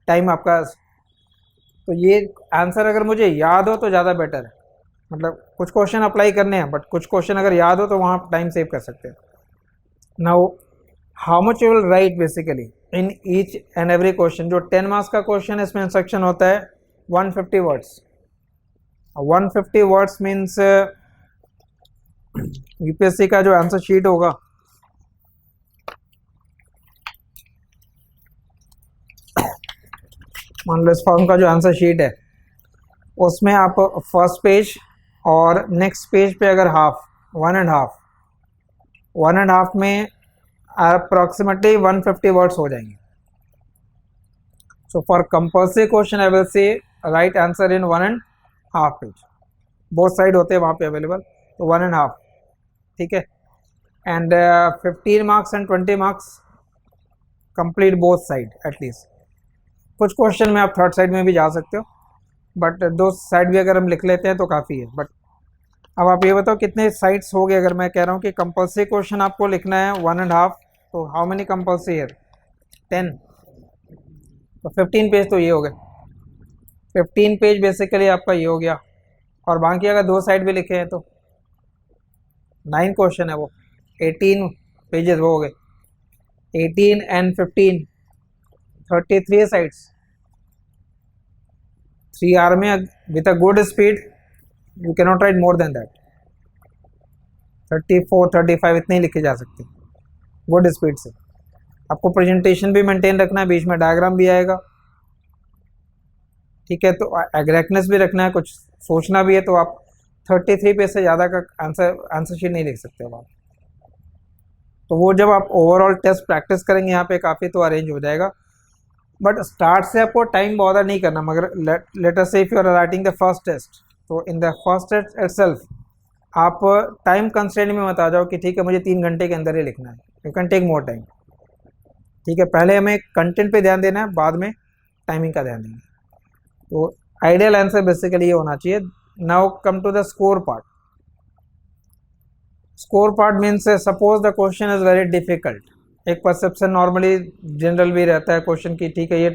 टाइम आपका, तो ये आंसर अगर मुझे याद हो तो ज़्यादा बेटर है। मतलब कुछ क्वेश्चन अप्लाई करने हैं बट कुछ क्वेश्चन अगर याद हो तो वहाँ टाइम सेव कर सकते हैं। Now how much you will write basically in each and every question. जो 10 मार्क्स का क्वेश्चन है इसमें इंस्ट्रक्शन होता है 150 वर्ड्स। 150 वर्ड्स मीन्स यूपीएससी का जो आंसर शीट होगा मान लो इस फॉर्म का जो आंसर शीट है उसमें आप फर्स्ट पेज और नेक्स्ट पेज पे अगर हाफ 1.5 में अप्रोक्सीमेटली 150 वर्ड्स हो जाएंगे। So for compulsory question I will से right answer in 1.5 page, both side होते हैं वहाँ पे अवेलेबल, तो 1.5, ठीक है। And 15 marks and 20 marks complete both side at least. कुछ क्वेश्चन में आप थर्ड साइड में भी जा सकते हो बट दो साइड भी अगर हम लिख लेते हैं तो काफ़ी है। बट अब आप ये बताओ कितने साइड्स हो गए। अगर मैं कह रहा हूँ कि कंपल्सरी क्वेश्चन आपको लिखना है 1.5, तो हाउ मेनी कंपल्सरी है 10, तो 15 पेज तो ये हो गए। 15 पेज बेसिकली आपका ये हो गया और बाकी अगर दो साइड भी लिखे हैं तो 9 क्वेश्चन है वो, 18 पेजेस वो हो गए। 18 एंड 15 33 साइड्स। 3 आवर में with a good speed you cannot right more than that. 34 35 इतने ही लिखे जा सकते हैं गुड स्पीड से। आपको प्रेजेंटेशन भी मेंटेन रखना है, बीच में डायग्राम भी आएगा, ठीक है। तो एग्जैक्टनेस भी रखना है, कुछ सोचना भी है, तो आप 33 पेज से ज़्यादा का आंसर शीट नहीं लिख सकते आप। तो वो जब आप ओवरऑल टेस्ट प्रैक्टिस करेंगे यहाँ पे काफ़ी तो अरेंज हो जाएगा। बट स्टार्ट से आपको टाइम बॉदर नहीं करना। मगर let us say if you are writing the first test, तो in the first test itself आप टाइम कंस्ट्रेंट में मत आ जाओ कि ठीक है मुझे 3 घंटे के अंदर ही लिखना है। You can take more time, ठीक है। पहले हमें कंटेंट पे ध्यान देना है, बाद में टाइमिंग का ध्यान देंगे। तो आइडियल आंसर बेसिकली ये होना चाहिए। Now come to the score part. Score part means suppose the question is very difficult. एक परसेप्शन नॉर्मली जनरल भी रहता है क्वेश्चन की, ठीक है ये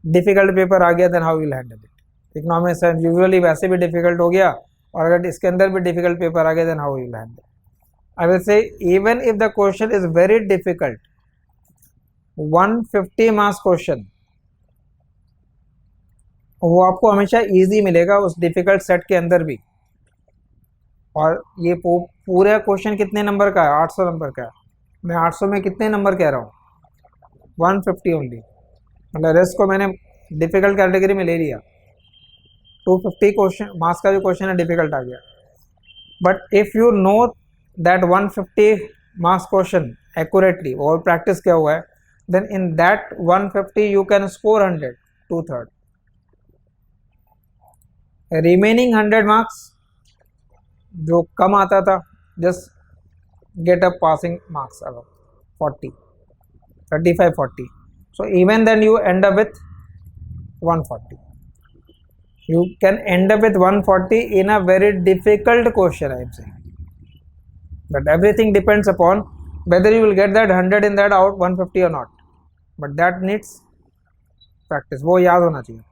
डिफिकल्ट पेपर आ गया, then how will handle it. Economics usually वैसे भी डिफिकल्ट हो गया और अगर इसके अंदर भी डिफिकल्ट पेपर आ गया, then how will handle. I will say even if the question is very difficult, 150 marks question वो आपको हमेशा इजी मिलेगा उस डिफिकल्ट सेट के अंदर भी। और ये पूरा क्वेश्चन कितने नंबर का है? 800 नंबर का है। मैं 800 में कितने नंबर कह रहा हूँ? 150 ओनली। मतलब रेस्ट को मैंने डिफिकल्ट कैटेगरी में ले लिया। 250 क्वेश्चन मार्क्स का जो क्वेश्चन है डिफिकल्ट आ गया। But if you know that 150 marks question accurately और प्रैक्टिस किया हुआ है, then in that 150 you can score 100, 2/3। Remaining 100 marks जो कम आता था, just get a passing marks अगर 40, 35, 40, so even then you end up with 140. You can end up with 140 in a very difficult question, I am saying. But everything depends upon whether you will get that 100 in that out 150 or not. But that needs practice, वो याद होना चाहिए।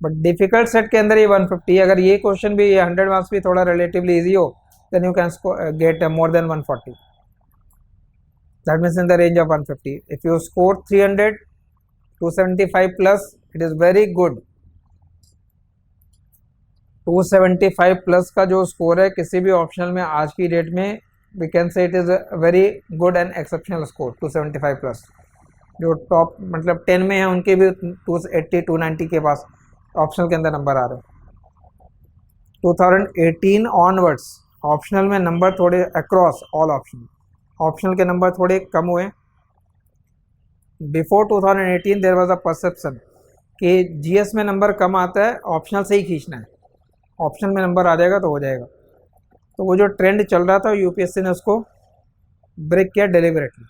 But difficult set के अंदर ये 150, अगर ये question भी 100 मार्क्स भी थोड़ा रिलेटिवली इजी हो, then you can get more than 140। That means in the range of 150. If you score 300, 275 plus, it is very good. 275 plus का जो स्कोर है किसी भी ऑप्शनल में आज की डेट में, we can say it is very good and exceptional score. 275 plus जो टॉप मतलब 10 में है उनके भी 280, 290 के पास ऑप्शनल के अंदर नंबर आ रहे हैं। 2018 ऑनवर्ड्स ऑप्शनल में नंबर थोड़े अक्रॉस ऑल ऑप्शनल के नंबर थोड़े कम हुए। Before 2018 there was a perception कि जीएस में नंबर कम आता है, ऑप्शनल से ही खींचना है, ऑप्शनल में नंबर आ जाएगा तो हो जाएगा। तो वो जो ट्रेंड चल रहा था यूपीएससी ने उसको ब्रेक किया डेलिबरेटली।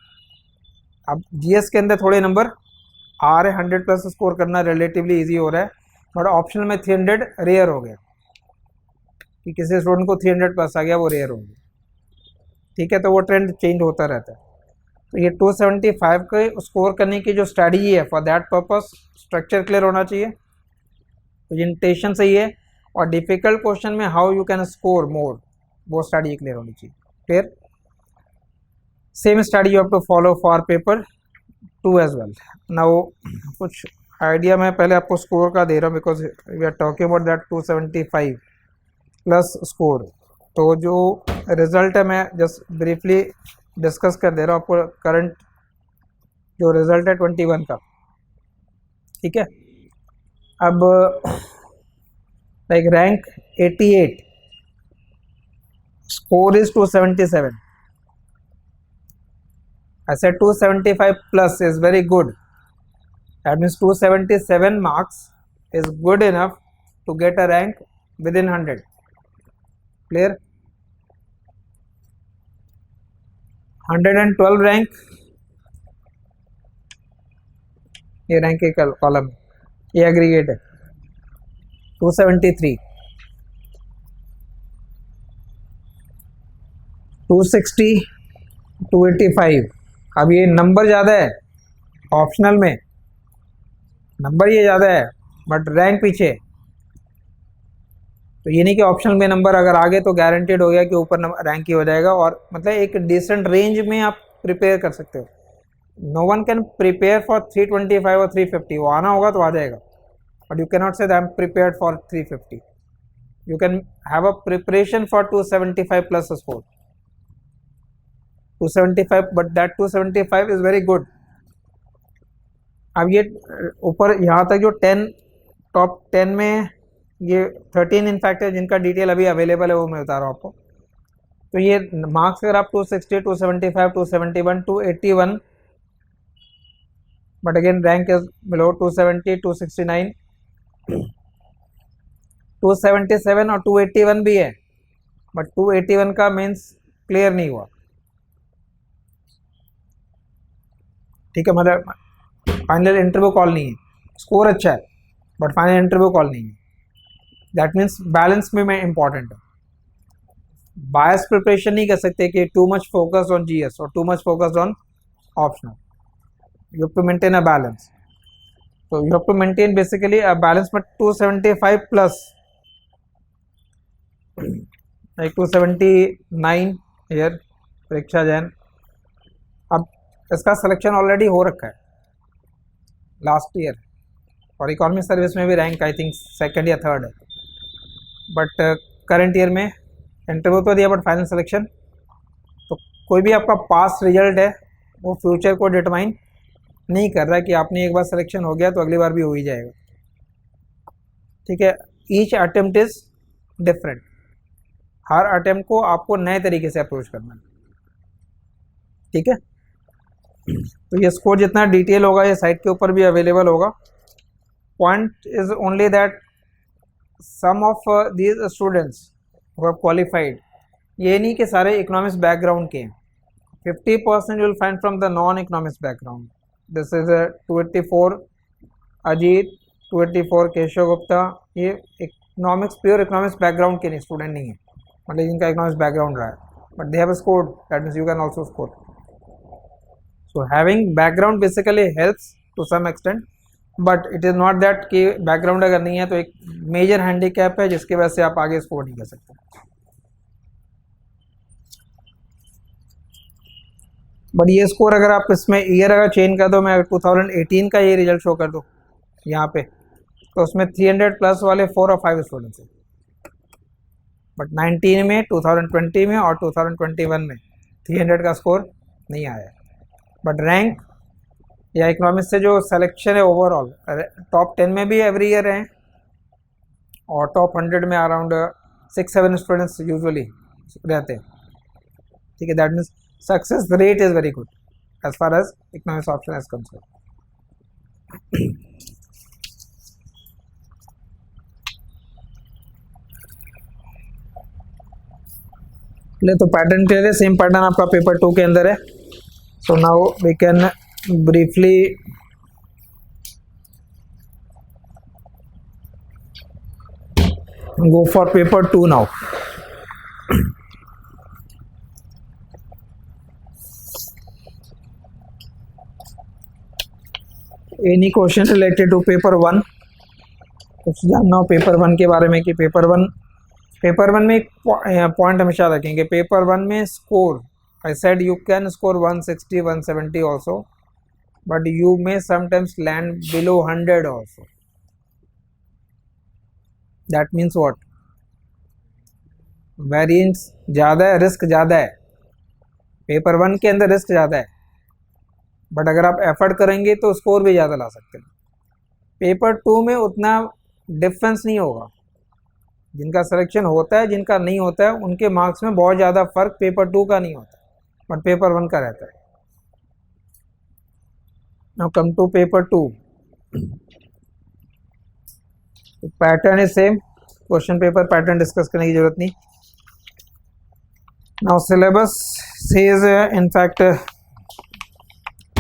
अब जीएस के अंदर थोड़े नंबर आ रहे, 100 प्लस स्कोर करना रिलेटिवली इजी हो रहा है, बट ऑप्शनल में 300 रेयर हो गया कि किसी स्टूडेंट को 300 प्लस आ गया, वो रेयर हो गया, ठीक है। तो वो ट्रेंड चेंज होता रहता है। तो ये 275 के स्कोर करने की जो स्ट्रैटेजी है, for that purpose structure clear होना चाहिए, प्रेजेंटेशन सही है, और डिफिकल्ट क्वेश्चन में how you can score more, वो स्ट्रैटेजी क्लियर होनी चाहिए। Clear? Same strategy you have to follow for paper 2 as well. Now कुछ आइडिया मैं पहले आपको स्कोर का दे रहा हूँ, because we are talking about that 275 plus score. तो जो रिजल्ट है मैं जस्ट ब्रीफली डिस्कस कर दे रहा हूँ आपको। करंट जो रिजल्ट है 21 का, ठीक है। अब like rank 88, score is 277। I said 275 plus is very good. That means 277 marks is good enough to get a rank within 100. Clear? 112 rank, ये रैंक के कॉलम, ये एग्रीगेट है। 273, 260, 285। अब ये नंबर ज़्यादा है, ऑप्शनल में नंबर ये ज़्यादा है बट रैंक पीछे। तो ये नहीं कि ऑप्शनल में नंबर अगर आगे तो गारंटेड हो गया कि ऊपर रैंक ही हो जाएगा, और मतलब एक डिसेंट रेंज में आप प्रिपेयर कर सकते हो। No one can prepare for 325 और 350, वो आना होगा तो आ जाएगा, बट यू कैन नॉट से I am prepared for 350। You can have a preparation for 275 plus score, 275, but that 275 is very good. अब ये ऊपर यहाँ तक जो 10 टॉप 10 में ये 13 इनफैक्ट है जिनका डिटेल अभी अवेलेबल है, वो मैं बता रहा हूँ आपको। तो ये मार्क्स अगर आप 260, 275, 271, 281, but again rank is below 270, 269, 277 और 281 भी है, बट 281 का मीन्स क्लियर नहीं हुआ, ठीक है। मतलब फाइनल इंटरव्यू कॉल नहीं है, स्कोर अच्छा है बट फाइनल इंटरव्यू कॉल नहीं है। दैट मीन्स बैलेंस में मैं इंपॉर्टेंट है। बायस प्रिपरेशन नहीं कर सकते कि too much focus on GS और too much focus on optional. You have to maintain a balance. तो you have to maintain basically a balance में 275 प्लस, लाइक 279 ईयर परीक्षा जैन। अब इसका सिलेक्शन ऑलरेडी हो रखा है लास्ट ईयर, और इकोनॉमी सर्विस में भी रैंक आई थिंक सेकंड या थर्ड है, बट करंट ईयर में इंटरव्यू तो दिया बट फाइनल सिलेक्शन। तो कोई भी आपका पास्ट रिजल्ट है वो फ्यूचर को डिटरमाइन नहीं कर रहा है कि आपने एक बार सिलेक्शन हो गया तो अगली बार भी हो ही जाएगा, ठीक है। Each attempt is different, her attempt को आपको नए तरीके से अप्रोच करना है, ठीक है। तो ये स्कोर जितना डिटेल होगा ये साइट के ऊपर भी अवेलेबल होगा। Point is only that some of these students who have qualified, ये नहीं कि सारे इकोनॉमिक्स बैकग्राउंड के हैं, 50% you will find from the non economics background. This is 284 Ajit, 284 Keshav Gupta, ये इकोनॉमिक्स प्योर इकोनॉमिक्स बैकग्राउंड के नहीं स्टूडेंट नहीं है, मतलब जिनका इकोनॉमिक्स बैकग्राउंड रहा है, but they have scored, that means you can also score. So having background basically helps to some extent, but it is not that कि background अगर नहीं है तो एक major handicap है जिसकी वजह से आप आगे स्कोर नहीं कर सकते। बट ये स्कोर अगर आप इसमें ईयर अगर चेंज कर दो, मैं 2018 का ये रिजल्ट शो कर दूँ यहाँ पे, तो उसमें 300 प्लस वाले 4 और 5 स्टूडेंट्स हैं, बट 19 में, 2020 में और 2021 में 300 का स्कोर नहीं आया। बट रैंक या इकोनॉमिक्स से जो सिलेक्शन है ओवरऑल टॉप 10 में भी एवरी ईयर हैं, और टॉप 100 में अराउंड 6-7 स्टूडेंट्स यूजुअली रहते हैं, ठीक है। That means success rate is very good as far as economics option is concern. ले तो पैटर्न क्लियर है, सेम पैटर्न आपका पेपर 2 के अंदर है। So now we can briefly go for paper 2 now. Any question related to paper 1, कुछ जानना हो पेपर 1 के बारे में कि पेपर वन में एक पॉइंट हमेशा रखेंगे, पेपर 1 में score, I said you can score 160 170 also, but you may sometimes land below 100 also. That means what, variance ज़्यादा है, रिस्क ज़्यादा है. पेपर 1 के अंदर रिस्क ज़्यादा है, बट अगर आप एफर्ट करेंगे तो स्कोर भी ज़्यादा ला सकते हैं. पेपर 2 में उतना डिफरेंस नहीं होगा, जिनका सिलेक्शन होता है जिनका नहीं होता है उनके मार्क्स में बहुत ज़्यादा फर्क पेपर 2 का नहीं होता, बट पेपर 1 का रहता है. Now come to paper 2. Pattern is same, question paper pattern discuss करने की जरूरत नहीं. Now syllabus says in fact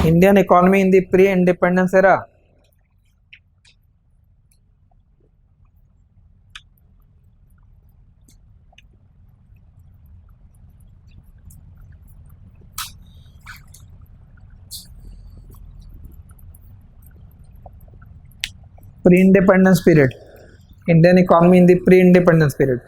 Indian economy in the pre independence era. Pre-independence period, Indian economy in the pre-independence period.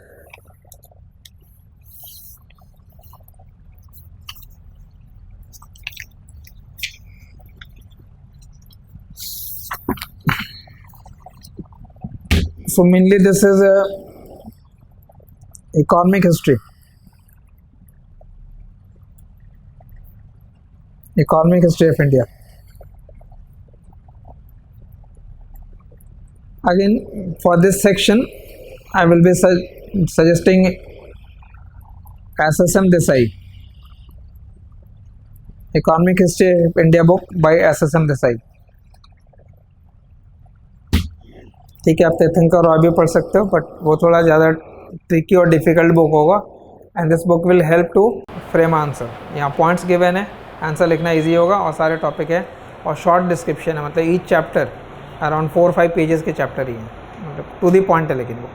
So mainly this is economic history. Economic history of India. Again, for this section, I will be suggesting SSM Desai, Economic History of India book by SSM Desai. ठीक है, आप तीर्थंकर रॉय भी पढ़ सकते हो, but वो थोड़ा ज़्यादा ट्रिकी और डिफ़िकल्ट बुक होगा. And this book will help to frame answer. यहाँ पॉइंट्स गिवन है, आंसर लिखना इजी होगा और सारे टॉपिक है और शॉर्ट डिस्क्रिप्शन है, मतलब ईच चैप्टर अराउंड 4-5 पेजेस के चैप्टर ही हैं, मतलब टू दी पॉइंट है. लेकिन वो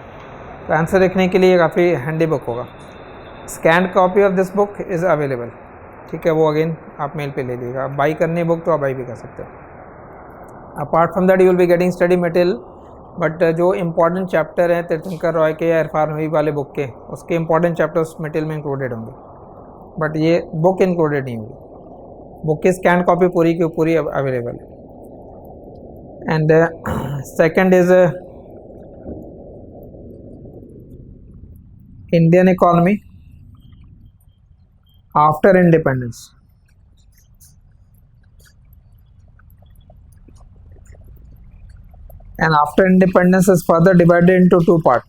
तो आंसर लिखने के लिए काफ़ी हैंडी बुक होगा. Scanned copy of this book is available. ठीक है, वो अगेन आप मेल पे ले लीजिएगा. आप बाई करनी बुक तो आप बाई भी कर सकते हो. Apart from that you will be getting study material, but जो इंपॉर्टेंट चैप्टर हैं तीर्थंकर रॉय के या इरफान हबीब वाले बुक के, उसके इंपॉर्टेंट चैप्टर्स मटेरियल में इंक्लूडेड होंगे, बट ये बुक इंक्लूडेड नहीं होगी. बुक की स्कैन कॉपी पूरी की पूरी अवेलेबल है. And second is Indian economy after independence. And after independence is further divided into two parts.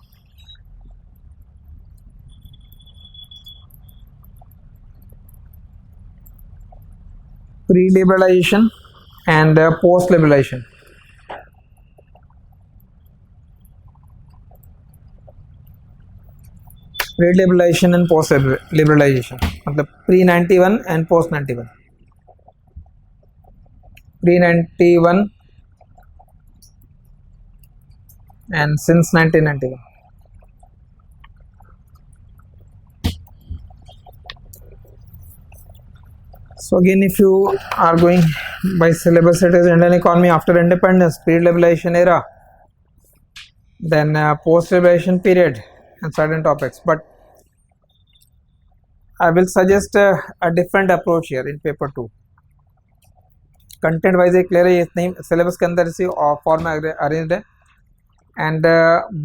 Pre-liberalization and post-liberalization. Pre-liberalization and post-liberalization, मतलब pre-91 and post-91. Pre-91 and since 1991. So again, if you are going by syllabus, it is Indian economy after independence, pre-liberalization era, then post-liberalization period, and certain topics. But I will suggest a different approach here in paper 2. Content wise clear है, ये नहीं syllabus के अंदर इसी form में arranged है. And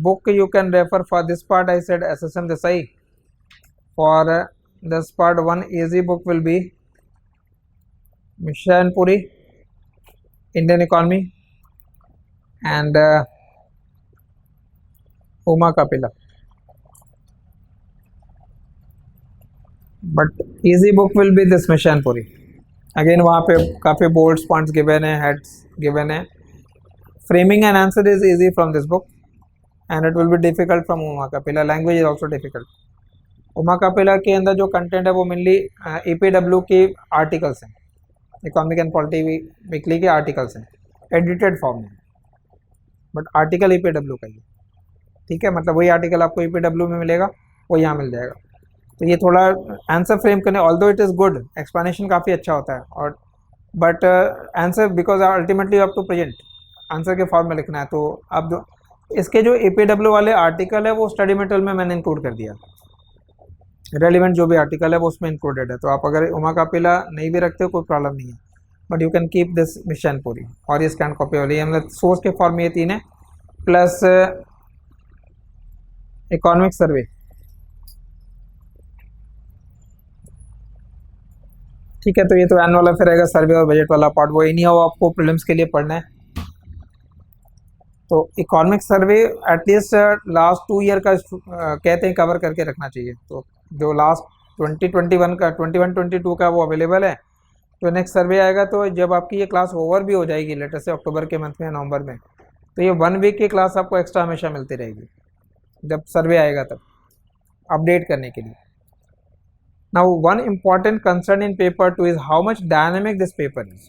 book you can refer for this part. I said SSM Desai. For this part one easy book will be Mishra and Puri, Indian economy, and Uma Kapila. But easy book will be this Mishra and Puri. Again वहाँ पे काफ़ी bold points given है, heads given है. Framing and answer is easy from this book and it will be difficult from Uma Kapila. Language is also difficult. Uma Kapila के अंदर जो content है वो मेनली EPW के आर्टिकल्स हैं, इकोनॉमिक एंड पॉलिटी वीकली के आर्टिकल्स हैं, एडिटेड फॉर्म में, बट आर्टिकल EPW का ही. ठीक है, मतलब वही आर्टिकल आपको EPW में मिलेगा, वो यहाँ मिल जाएगा. तो ये थोड़ा आंसर फ्रेम करने, although it is good, explanation काफ़ी अच्छा होता है और बट आंसर बिकॉज अल्टीमेटली आप टू प्रेजेंट आंसर के फॉर्म में लिखना है। तो अब जो इसके जो APW वाले आर्टिकल है वो स्टडी मटेरियल में मैंने इंक्लूड कर दिया, रेलिवेंट जो भी आर्टिकल है वो उसमें इंक्लूडेड है। तो आप अगर उमा कापिला नहीं भी रखते हो कोई प्रॉब्लम नहीं है, but you can keep this mission पूरी। और ये स्कैन कॉपी वाली मतलब सोर्स के फॉर्म में ये 3 है, प्लस इकोनॉमिक सर्वे। ठीक है, तो ये तो एन वाला फिर रहेगा, सर्वे और बजट वाला पार्ट वो नहीं हो, आपको प्रीलिम्स के लिए पढ़ना है। तो economic survey at least last 2 year का कहते हैं कवर करके रखना चाहिए। तो जो लास्ट 2021 का 21-22 का वो अवेलेबल है। तो नेक्स्ट सर्वे आएगा तो जब आपकी ये क्लास ओवर भी हो जाएगी लेटर से अक्टूबर के मंथ में या नवंबर में, तो ये 1 वीक की क्लास आपको एक्स्ट्रा हमेशा मिलती रहेगी जब सर्वे आएगा तब अपडेट करने के लिए। Now one important concern in paper 2 is how much dynamic this paper is.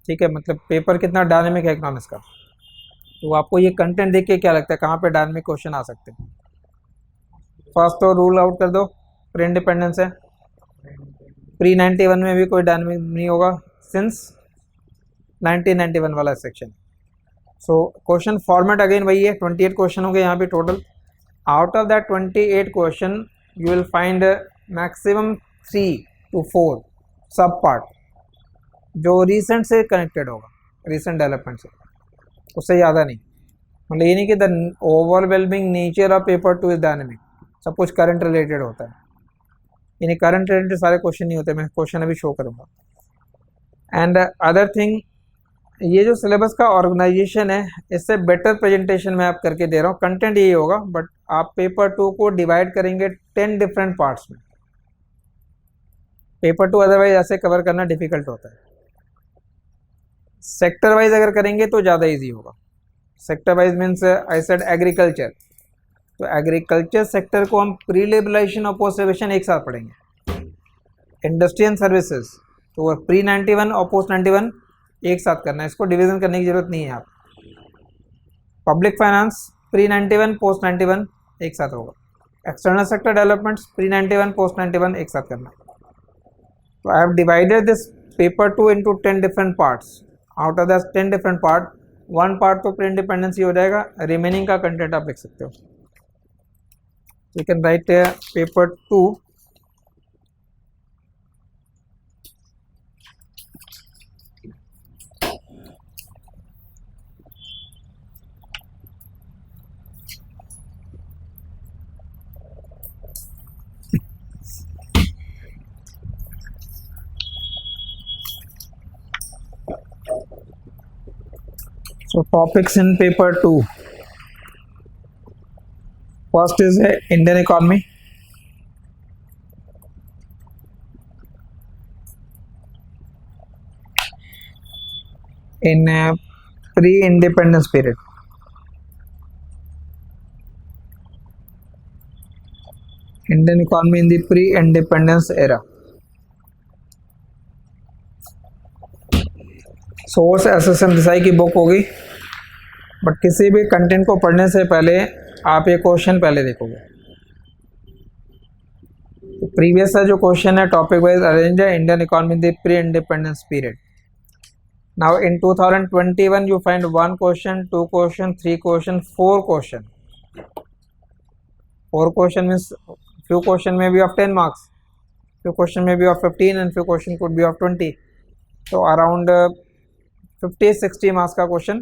ठीक है, मतलब पेपर कितना डायनेमिक है इकोनॉमिक्स का। तो आपको ये कंटेंट देख के क्या लगता है कहाँ पे डायनेमिक क्वेश्चन आ सकते हैं। फर्स्ट तो रूल आउट कर दो, प्री इंडिपेंडेंस है, प्री 91 में भी कोई डायनेमिक नहीं होगा सिंस 1991 वाला section. So question format again वही है, 28 क्वेश्चन होंगे यहाँ पे total. Out of that 28 question you will find maximum 3 to 4 सब पार्ट जो रिसेंट से कनेक्टेड होगा, रिसेंट डेवलपमेंट से, उससे ज़्यादा नहीं। मतलब ये नहीं कि the overwhelming nature of paper 2 is dynamic, सब कुछ करंट रिलेटेड होता है। यानी करंट रिलेटेड सारे क्वेश्चन नहीं होते, मैं क्वेश्चन अभी शो करूँगा। एंड अदर थिंग, ये जो सिलेबस का ऑर्गेनाइजेशन है इससे बेटर प्रेजेंटेशन मैं आप करके दे रहा हूँ। कंटेंट यही होगा बट आप पेपर 2 को डिवाइड करेंगे 10 डिफरेंट पार्ट्स में। पेपर 2 अदरवाइज ऐसे कवर करना डिफिकल्ट होता है। सेक्टर वाइज अगर करेंगे तो ज़्यादा इजी होगा। Sector wise means I said agriculture, तो एग्रीकल्चर सेक्टर को हम प्री लेबलाइजेशन और पोस्ट लेबलाइजेशन एक साथ पढ़ेंगे। इंडस्ट्री एंड सर्विसेज तो प्री 91 और पोस्ट 91 एक साथ करना है, इसको डिवीजन करने की जरूरत नहीं है। आप पब्लिक फाइनेंस प्री 91 पोस्ट 91 एक साथ होगा। External sector developments pre 91 post 91 एक साथ करना। तो I have divided this paper 2 into 10 different parts. Out of the 10 different part 1 part तो प्री इंडिपेंडेंस ही हो जाएगा, रिमेनिंग का कंटेंट आप लिख सकते हो। You can right paper 2 So topics in paper 2. First is Indian economy. In pre-independence period. Indian economy in the pre-independence era. Source SSM Desai की book होगी, बट किसी भी कंटेंट को पढ़ने से पहले आप ये क्वेश्चन पहले देखोगे। तो प्रीवियस का जो क्वेश्चन है टॉपिक वाइज अरेंज है, Indian economy in the pre independence period. Now in 2021 you find 1 question, 2 question, 3 question, 4 question. 4 question means few question may be of 10 marks, few question may be of 15 and few question could be of 20. So around 50-60 marks का question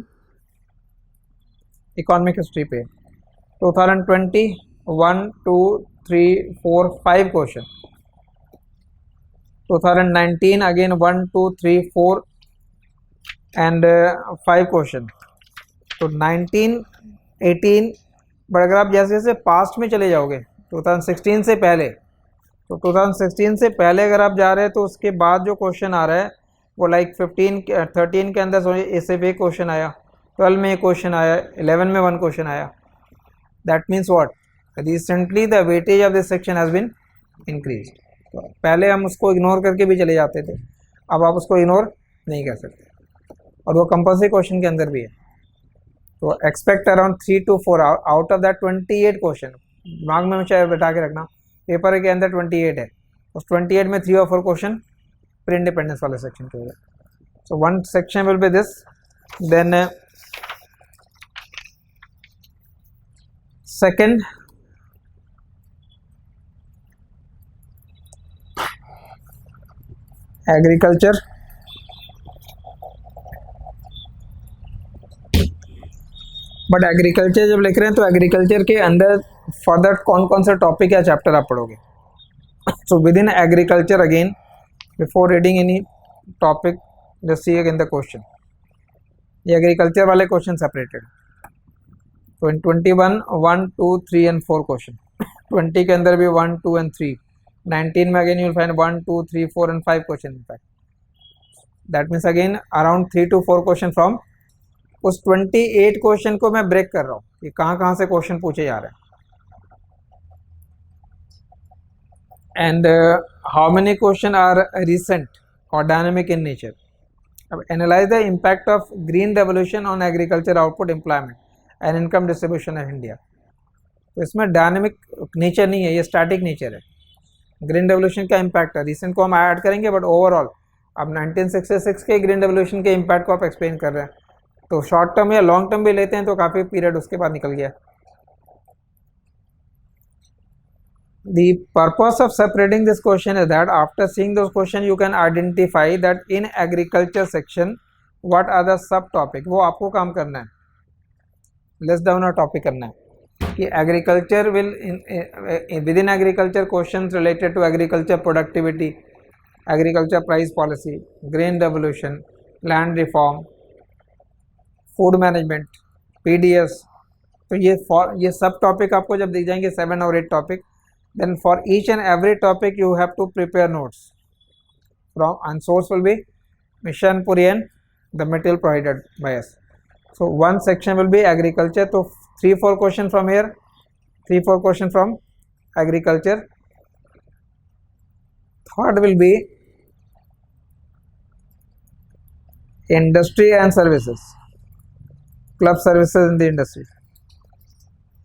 economic history पे। 2020 1 2 3 4 5 question. 2019 again 1 2 3 4 and 5 question. तो 19 18, but अगर आप जैसे जैसे past में चले जाओगे 2016 से पहले, तो 2016 से पहले अगर आप जा रहे हैं तो उसके बाद जो क्वेश्चन आ रहा है वो लाइक 13 के अंदर ऐसे भी क्वेश्चन आया, 12 में एक क्वेश्चन आया, 11 में 1 क्वेश्चन आया। That means what, recently the weightage of this section has been increase. तो पहले हम उसको इग्नोर करके भी चले जाते थे, अब आप उसको इग्नोर नहीं कर सकते, और वो कंपल्सरी क्वेश्चन के अंदर भी है। तो expect around 3 to 4 out of that 28 question. दिमाग में चाहे बैठा के रखना, पेपर के अंदर 28 है, उस 28 में 3 और 4 क्वेश्चन प्री इंडिपेंडेंस वाले सेक्शन के होगा। So one section will be this, then second agriculture, but agriculture जब लिख रहे हैं तो एग्रीकल्चर के अंदर फर्दर कौन कौन सा टॉपिक या चैप्टर आप पढ़ोगे. So with in agriculture again before reading any topic just see again the question. ये एग्रीकल्चर वाले क्वेश्चन सेपरेटेड. तो इन 21 1 2 3 एंड 4 क्वेश्चन. 20 के अंदर भी 1 2 एंड 3. 19 में again you will find 1 2 3 4 and 5 question in fact. That means again around 3 to 4 question from उस 28 question को मैं ब्रेक कर रहा हूँ कि कहाँ कहाँ से क्वेश्चन पूछे जा रहे हैं. And how many question are recent और डायनेमिक इन नेचर. अब analyse the impact of green revolution on agriculture output, employment and income distribution of India. तो इसमें डायनेमिक नेचर नहीं है, ये स्टैटिक नेचर है. ग्रीन रेवोल्यूशन का इम्पैक्ट है, रिसेंट को हम ऐड करेंगे बट ओवरऑल अब 1966 के ग्रीन रेवोल्यूशन के इम्पैक्ट को आप एक्सप्लेन कर रहे हैं. तो शॉर्ट टर्म या लॉन्ग टर्म भी लेते हैं तो काफ़ी पीरियड उसके बाद निकल गया. The purpose of separating this question is that after seeing those questions you can identify that in agriculture section what are the subtopic. वो आपको काम करना है, list down और टॉपिक करना है कि agriculture will within agriculture questions related to agriculture productivity, agriculture price policy, green revolution, land reform, food management, PDS. तो ये सब टॉपिक आपको जब दिख जाएंगे 7 और 8 topic, then for each and every topic you have to prepare notes from and source will be mission Puri and the material provided by us. So one section will be agriculture. तो 3-4 question from here, 3-4 question from agriculture. Third will be industry and services, club services in the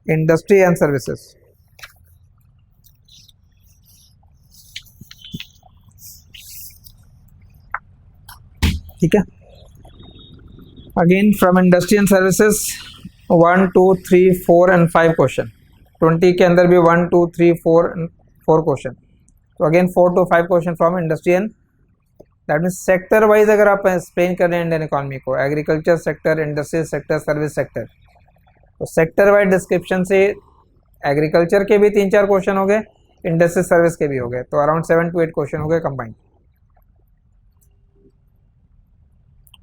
industry and services. ठीक है. Again from industry and services 1 2 3 4 and 5 question. 20 के अंदर भी 1 2 3 4 question. तो again 4 to 5 question from industry and, that means sector wise अगर आप explain कर रहे हैं इंडियन इकोनॉमी को, agriculture sector, industry sector, service sector, तो सेक्टर वाइज डिस्क्रिप्शन से एग्रीकल्चर के भी 3-4 क्वेश्चन हो गए, इंडस्ट्री सर्विस के भी हो गए. तो अराउंड 7 to 8 क्वेश्चन हो गए कंबाइंड.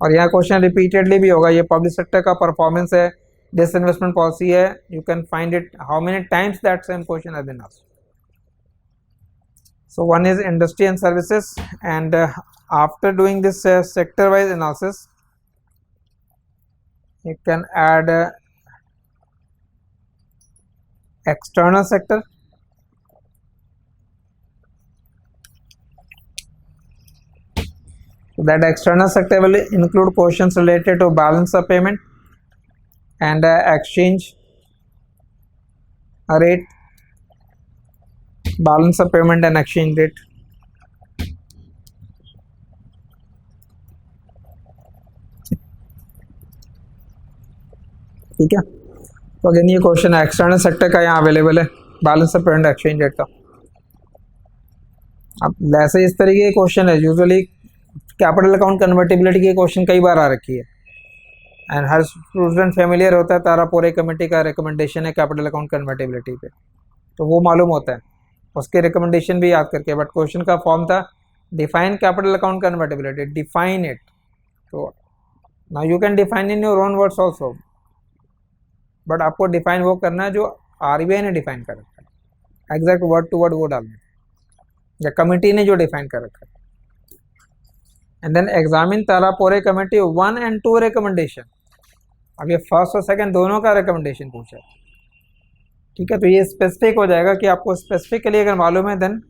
और यहाँ क्वेश्चन रिपीटेडली भी होगा. ये पब्लिक सेक्टर का परफॉर्मेंस है, डिसइन्वेस्टमेंट पॉलिसी है. You can find it how many times that same question has been asked. So one is industry and services, and after doing this sector wise analysis you can add external sector. So that external sector will include questions related to balance of payment and exchange rate, balance of payment and exchange rate. ठीक है. तो again ये question है external sector का, यहाँ available है balance of payment exchange rate का. अब ऐसे इस तरीके के क्वेश्चन है. यूजुअली कैपिटल अकाउंट कन्वर्टिबिलिटी के क्वेश्चन कई बार आ रखी है एंड हर स्टूडेंट फेमिलियर होता है. तारापुरे कमेटी का रिकमेंडेशन है कैपिटल अकाउंट कन्वर्टिबिलिटी पे, तो वो मालूम होता है, उसके रिकमेंडेशन भी याद करके. बट क्वेश्चन का फॉर्म था define capital account convertibility, define it. तो now you can define in your own words also, but आपको डिफाइन वो करना है जो आरबीआई ने डिफाइन कर रखा है, एग्जैक्ट वर्ड टू वर्ड वो डालना या कमेटी ने जो डिफाइन कर रखा है. And then examine Tarapore committee 1 and 2 recommendation. अब ये फर्स्ट और सेकंड दोनों का रिकमेंडेशन पूछा है. ठीक है. तो ये स्पेसिफिक हो जाएगा कि आपको स्पेसिफिकली अगर मालूम है then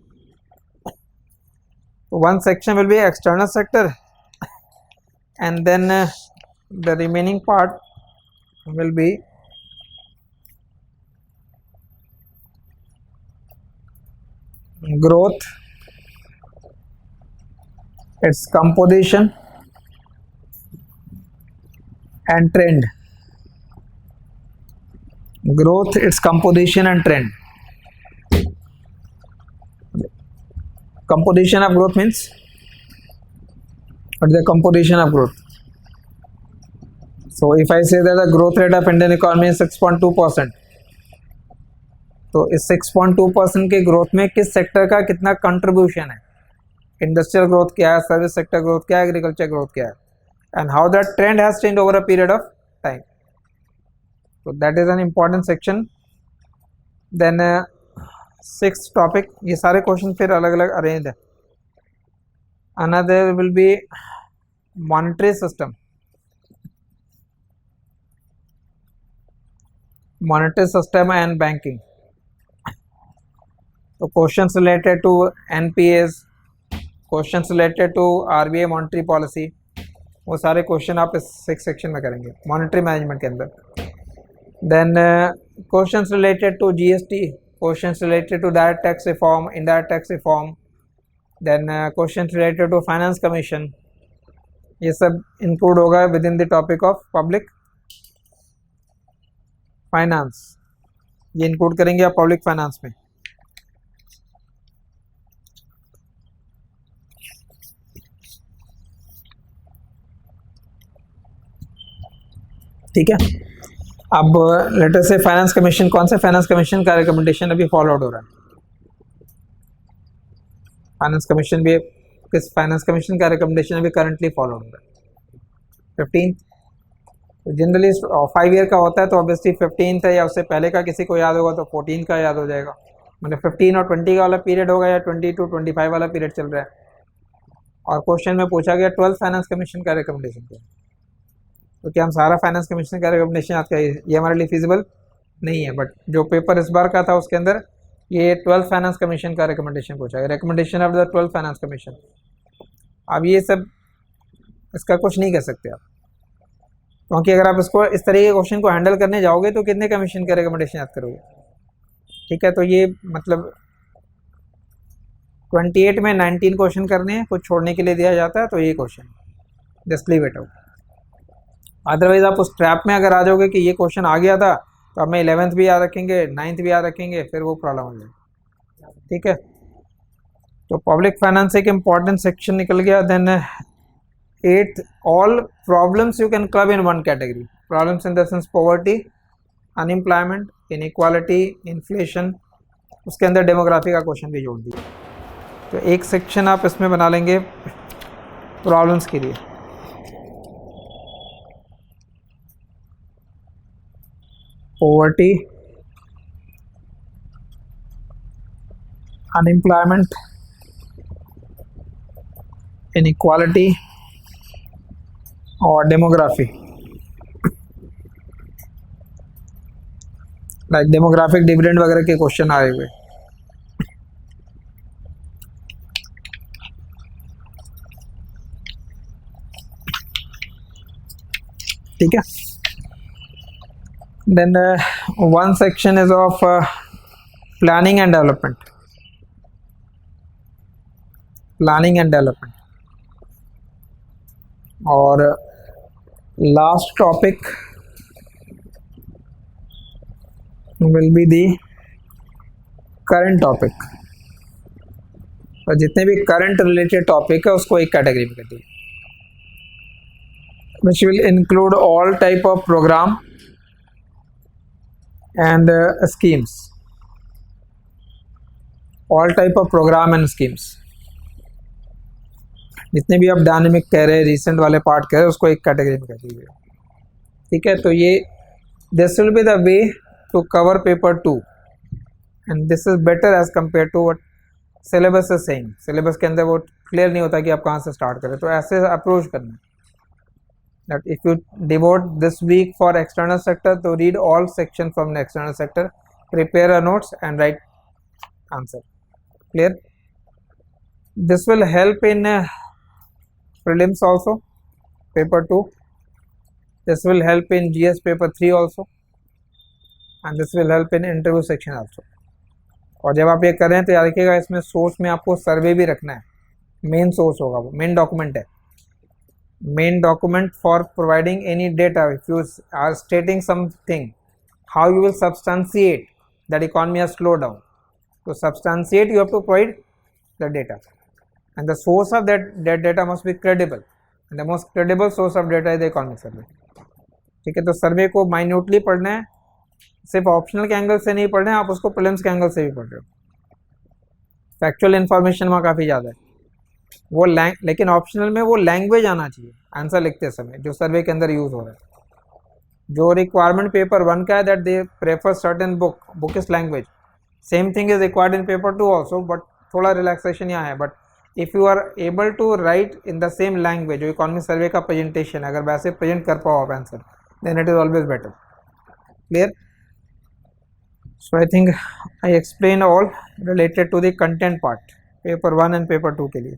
one section will be external sector and then the remaining part will be growth, its composition, and trend. Growth, its composition and trend. Composition of growth means what is the composition of growth? So if I say that the growth rate of Indian economy is 6.2%, तो इस 6.2% के growth में किस sector का कितना contribution है? Industrial growth क्या है, सर्विस सेक्टर ग्रोथ क्या है, एग्रीकल्चर ग्रोथ क्या है, and how that trend has change over a period of time. So that is an important section. Then sixth topic, ये सारे क्वेश्चन फिर अलग अलग अरेंज है. Another will be monetary system. Monetary system and banking. So questions related to NPAs, questions related to RBI monetary policy, वो सारे question आप इस सिक्स सेक्शन में करेंगे मॉनेटरी मैनेजमेंट के अंदर. Then questions related to GST, questions related to direct tax reform, indirect tax reform, then questions related to finance commission, ये सब इंक्लूड होगा with in the topic of public finance. ये include करेंगे आप public finance में. ठीक है. अब लेटर से फाइनेंस कमीशन, कौन से फाइनेंस कमीशन का रिकमेंडेशन अभी फॉलो आउट हो रहा है? फाइनेंस कमीशन भी, किस फाइनेंस कमीशन का रिकमेंडेशन अभी करंटली फॉलो हो रहा है? 15th. तो जनरली 5 ईयर का होता है, तो ऑब्वियसली 15th है, या उससे पहले का किसी को याद होगा तो 14 का याद हो जाएगा. मतलब 15 और 20 का वाला पीरियड होगा, या 20 to 25 वाला पीरियड चल रहा है. और क्वेश्चन में पूछा गया 12th फाइनेंस कमीशन का रिकमेंडेशन क्या है. तो क्या हम सारा फाइनेंस कमीशन का रिकमेंडेशन याद करें? ये हमारे लिए फिजिबल नहीं है, बट जो पेपर इस बार का था उसके अंदर ये 12th फाइनेंस कमीशन का रिकमेंडेशन पूछा गया, recommendation of the 12th finance commission. अब ये सब इसका कुछ नहीं कह सकते आप, क्योंकि अगर आप इसको इस तरह के क्वेश्चन को हैंडल करने जाओगे तो कितने कमीशन का रिकमेंडेशन याद करोगे? ठीक है. तो ये मतलब 28 में 19 क्वेश्चन करने हैं, कुछ छोड़ने के लिए दिया जाता है, तो ये question just leave it out. Otherwise आप उस ट्रैप में अगर आ जाओगे कि ये क्वेश्चन आ गया था तो अब मैं 11th भी याद रखेंगे, 9th भी याद रखेंगे, फिर वो प्रॉब्लम हो जाएगी. ठीक है. तो पब्लिक फाइनेंस एक इम्पॉर्टेंट सेक्शन निकल गया. Then 8th, all problems you can club in one category. Problems in the sense poverty, unemployment, inequality, inflation, उसके अंदर डेमोग्राफी का क्वेश्चन भी जोड़ दिया. तो एक सेक्शन आप इसमें बना लेंगे प्रॉब्लम्स के लिए. poverty, unemployment, inequality और demography. लाइक डेमोग्राफिक डिविडेंड वगैरह के क्वेश्चन आए हुए. ठीक है. Then one section is of planning and development. Planning and development. और last topic will be the current topic. और जितने भी current related topic है उसको एक कैटेगरी में कर दिए, which will include all type of program and schemes. All type of program and schemes. जितने भी आप डायनेमिक कह रहे हैं, रिसेंट वाले पार्ट कह रहे हैं, उसको एक कैटेगरी में कर दीजिए. ठीक है. तो ये this will be the way to cover paper 2 and this is better as compare to what syllabus is saying. Syllabus के अंदर वो क्लियर नहीं होता कि आप कहाँ से स्टार्ट करें, तो ऐसे अप्रोच करना है. That if you devote this week for external sector, to read all section from the external sector, prepare a notes and write answer. Clear? This will help in prelims also, paper 2. This will help in GS paper 3 also, and this will help in interview section also. और जब आप ये करें तो याद रखिएगा इसमें source में आपको सर्वे भी रखना है. मेन सोर्स होगा, वो मेन डॉक्यूमेंट है. main document for providing any data. If you are stating something, how you will substantiate that economy has slowed down? To substantiate, you have to provide the data, and the source of that data must be credible, and the most credible source of data is the economic survey. ठीक है, तो सर्वे को minutely पढ़ना है, सिर्फ optional के angle से नहीं पढ़ना है, आप उसको प्रीलिम्स के एंगल से भी पढ़ रहे हो. फैक्चुअल इन्फॉर्मेशन वहाँ काफ़ी ज़्यादा है वो लेकिन ऑप्शनल में वो लैंग्वेज आना चाहिए आंसर लिखते समय जो सर्वे के अंदर यूज़ हो रहा है. जो रिक्वायरमेंट पेपर 1 का है that they prefer certain book इस language, same thing is required in paper 2 also, but थोड़ा रिलैक्सेशन यहाँ है. But if you are able to write in the same language, जो इकोनॉमिक सर्वे का प्रेजेंटेशन अगर वैसे प्रेजेंट कर पाओ आप answer, then it is always better. Clear? So I think I explain all related to the content part paper 1 and paper 2 के लिए.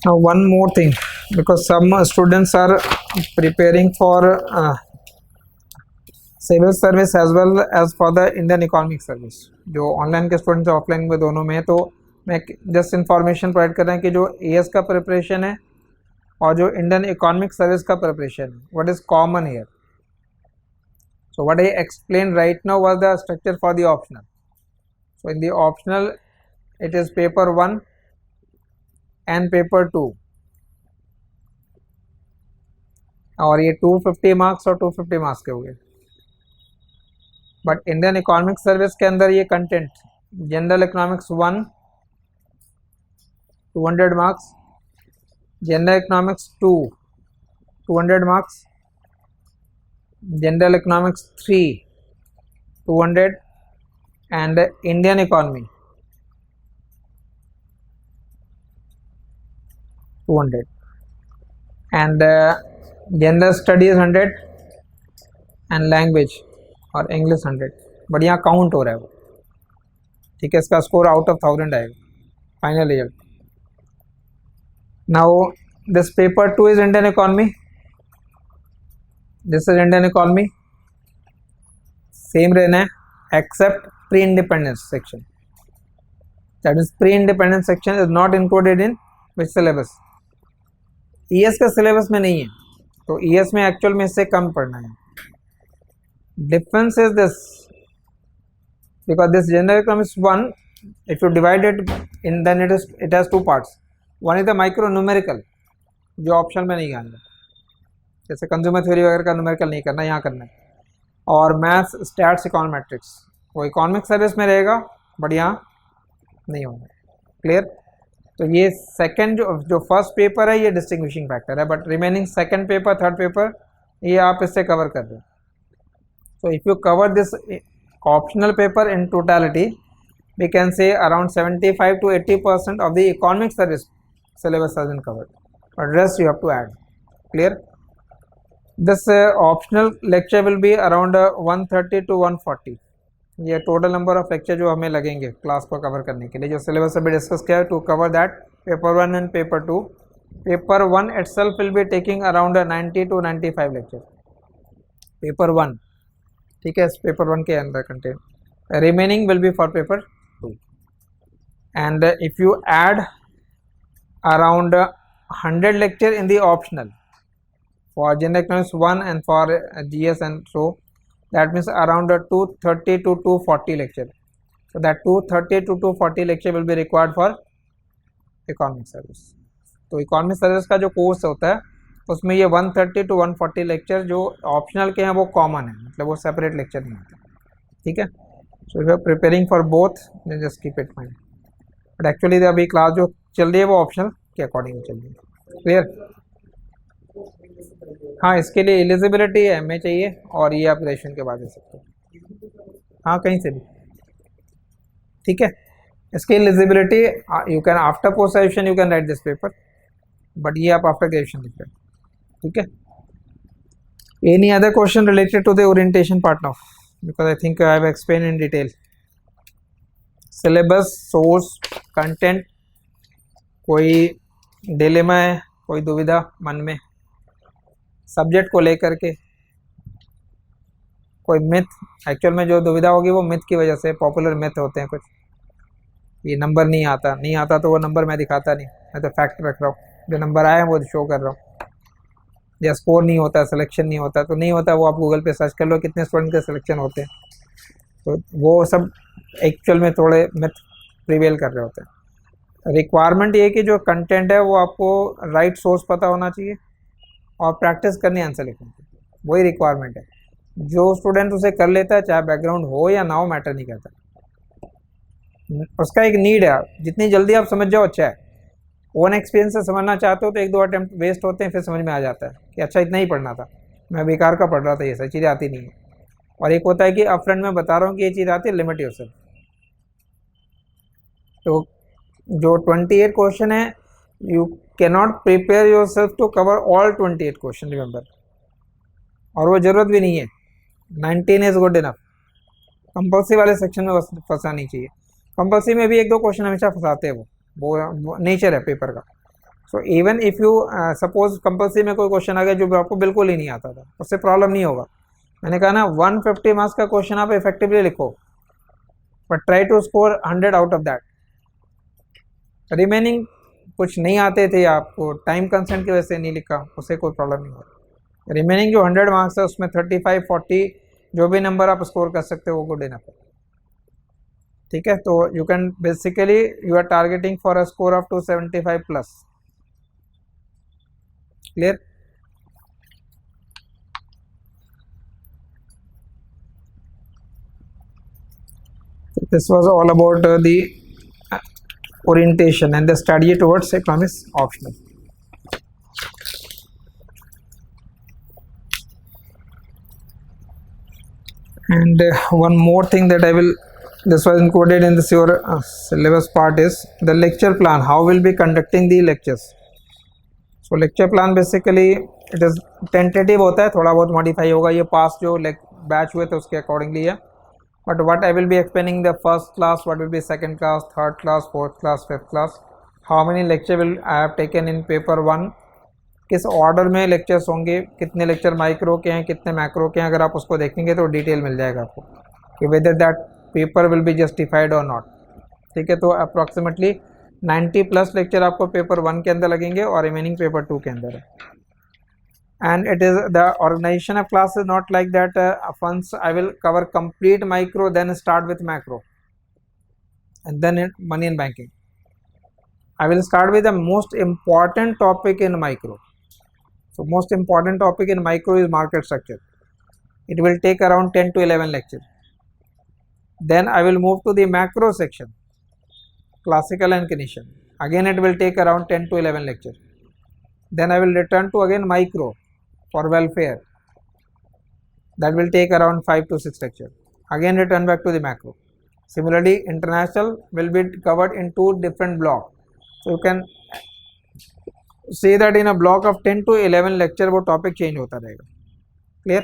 Now one more thing, because some students are preparing for civil service as well as for the Indian economic service. जो online के students offline में दोनों में है, तो मैं जस्ट इन्फॉर्मेशन प्रोवाइड कर रहा हूँ कि जो एएस का प्रिपरेशन है और जो इंडियन इकोनॉमिक सर्विस का प्रिपरेशन है, what is common here. So what I explain right now was the structure for the optional. So in the optional it is paper 1 and paper 2, और ये 250 marks और 250 marks के हो गए. But Indian economic service के अंदर ये content general economics 1 200 marks, general economics 2 200 marks, general economics 3 200 and Indian economy 200 and general studies 100 and language और इंग्लिश 100. बट यहाँ काउंट हो रहा है वो, ठीक है. इसका स्कोर आउट ऑफ 1000 आएगा final result. Now this paper 2 is Indian economy, this is Indian economy, same रहना है except pre independence section. That is pre independence section is not included in which syllabus. ES का syllabus में नहीं है, तो ES में actual में इससे कम पढ़ना है. Difference is this, because this general economics 1 if you divide it in then it has 2 parts. One is the micro numerical जो ऑप्शन में नहीं करना, जैसे कंज्यूमर थ्योरी वगैरह का न्यूमेरिकल नहीं करना, यहाँ करना है. और मैथ्स स्टैट्स इकोनोमेट्रिक्स वो इकोनॉमिक सर्विस में रहेगा बट यहाँ नहीं होगा. क्लियर? तो ये सेकंड जो फर्स्ट पेपर है ये डिस्टिंग्विशिंग फैक्टर है, but remaining second paper third paper ये आप इससे कवर कर रहे हो. So if you cover this optional paper in totality we can say around 75 to 80% of the economic service syllabus has been covered, but rest you have to add. Clear? This optional lecture will be around 130 to 140. ये total number of lecture जो हमें लगेंगे class को cover करने के लिए, जो syllabus अभी डिस्कस किया है, to cover that paper 1 and paper 2. Paper 1 itself will be taking around 90 to 95 lecture. Paper 1, ठीक है, पेपर 1 के अंदर content, remaining will be for paper 2. And if you add around 100 lecture in the optional for general economics 1 and for GS, and so that means around 230 to 240 lecture. So that 230 to 240 lecture will be required for economic service. तो economic service का जो course होता है उसमें ये 130 to 140 lecture जो optional के हैं वो कॉमन है, मतलब वो सेपरेट लेक्चर नहीं होता. ठीक है. So if you are preparing for both then just keep it mind. But actually अभी क्लास जो चल रही है वो ऑप्शनल के अकॉर्डिंग चल रही है. क्लियर? हाँ, इसके लिए एलिजिबिलिटी है हमें चाहिए, और ये आप ग्रेजुएशन के बाद दे सकते हो. हाँ, कहीं से भी ठीक है. इसकी eligibility you can after post graduation you can write this paper, but ये आप आफ्टर ग्रेजुएशन लिख रहे. ठीक है. Any other question related to the orientation part now, because I think I have explain in detail syllabus, source, content. कोई dilemma है, कोई दुविधा मन में? सब्जेक्ट को लेकर के कोई मिथ, एक्चुअल में जो दुविधा होगी वो मिथ की वजह से, पॉपुलर मिथ होते हैं कुछ, ये नंबर नहीं आता, नहीं आता तो वो नंबर मैं दिखाता नहीं, मैं तो फैक्ट रख रहा हूँ, जो नंबर आए हैं वो शो कर रहा हूँ। या स्कोर नहीं होता, सिलेक्शन नहीं होता, तो नहीं होता, वो आप गूगल पे सर्च कर लो कितने स्टूडेंट के सिलेक्शन होते हैं, तो वो सब एक्चुअल में थोड़े मिथ प्रिवेल कर रहे होते हैं। रिक्वायरमेंट ये कि जो कंटेंट है वो आपको राइट सोर्स पता होना चाहिए और प्रैक्टिस करनी आंसर लिखने की, वही रिक्वायरमेंट है। जो स्टूडेंट उसे कर लेता है, चाहे बैकग्राउंड हो या ना हो, मैटर नहीं करता, उसका एक नीड है, जितनी जल्दी आप समझ जाओ अच्छा है। ओन एक्सपीरियंस से समझना चाहते हो तो 1-2 अटेम्प्ट वेस्ट होते हैं, फिर समझ में आ जाता है कि अच्छा इतना ही पढ़ना था, मैं बेकार का पढ़ रहा था, ये सारी चीज़ें आती नहीं है। और एक होता है कि अप फ्रंट में बता रहा हूँ कि ये चीज़ आती है, लिमिट योरसेल्फ। तो जो 28 क्वेश्चन है, you cannot prepare yourself to cover all 28 question, remember, और वो ज़रूरत भी नहीं है, 19 इज़ गुड इनफ। कंपल्सरी वाले सेक्शन में फंसा नहीं चाहिए, कंपल्सरी में भी 1-2 क्वेश्चन हमेशा फंसाते हैं, वो नेचर है पेपर का। So even if you suppose compulsory में कोई क्वेश्चन आ गया जो आपको बिल्कुल ही नहीं आता था, उससे प्रॉब्लम नहीं होगा। मैंने कहा ना 150 मार्क्स का क्वेश्चन आप इफेक्टिवली लिखो, but try to score 100 out of that. Remaining कुछ नहीं आते थे, आपको टाइम कंसेंट की वजह से नहीं लिखा, उससे कोई प्रॉब्लम नहीं होगा। रिमेनिंग जो 100 मार्क्स है उसमें 35-40 जो भी नंबर आप स्कोर कर सकते हो वो गुड इनफ है, ठीक है। तो you can basically you are targeting for a score of 275+, clear. This was all about the orientation, and the study towards economy is optional. And one more thing that this was included in this your syllabus part is the lecture plan. How we'll be conducting the lectures. So lecture plan basically it is tentative होता है, थोड़ा बहुत modify होगा, ये past जो batch हुए थे उसके accordingly है। But what I will be explaining the first class, what will be second class, third class, fourth class, fifth class, how many lecture will I have taken in paper 1, किस order में lectures होंगे, कितने lecture micro के हैं, कितने macro के हैं, अगर आप उसको देखेंगे तो डिटेल मिल जाएगा आपको कि whether that paper will be justified और नॉट, ठीक है। तो अप्रॉक्सीमेटली 90+ लेक्चर आपको पेपर 1 के अंदर लगेंगे और रिमेनिंग पेपर 2 के अंदर है। And it is the organization of class is not like that, once I will cover complete micro then start with macro and then money and banking. I will start with the most important topic in micro. So most important topic in micro is market structure. It will take around 10 to 11 lectures. Then I will move to the macro section, classical and Keynesian. Again it will take around 10 to 11 lectures. Then I will return to again micro for welfare, that will take around 5 to 6 lectures. Again return back to the macro. Similarly international will be covered in 2 different blocks, so you can say that in a block of 10 to 11 lecture वो topic change होता रहेगा, clear।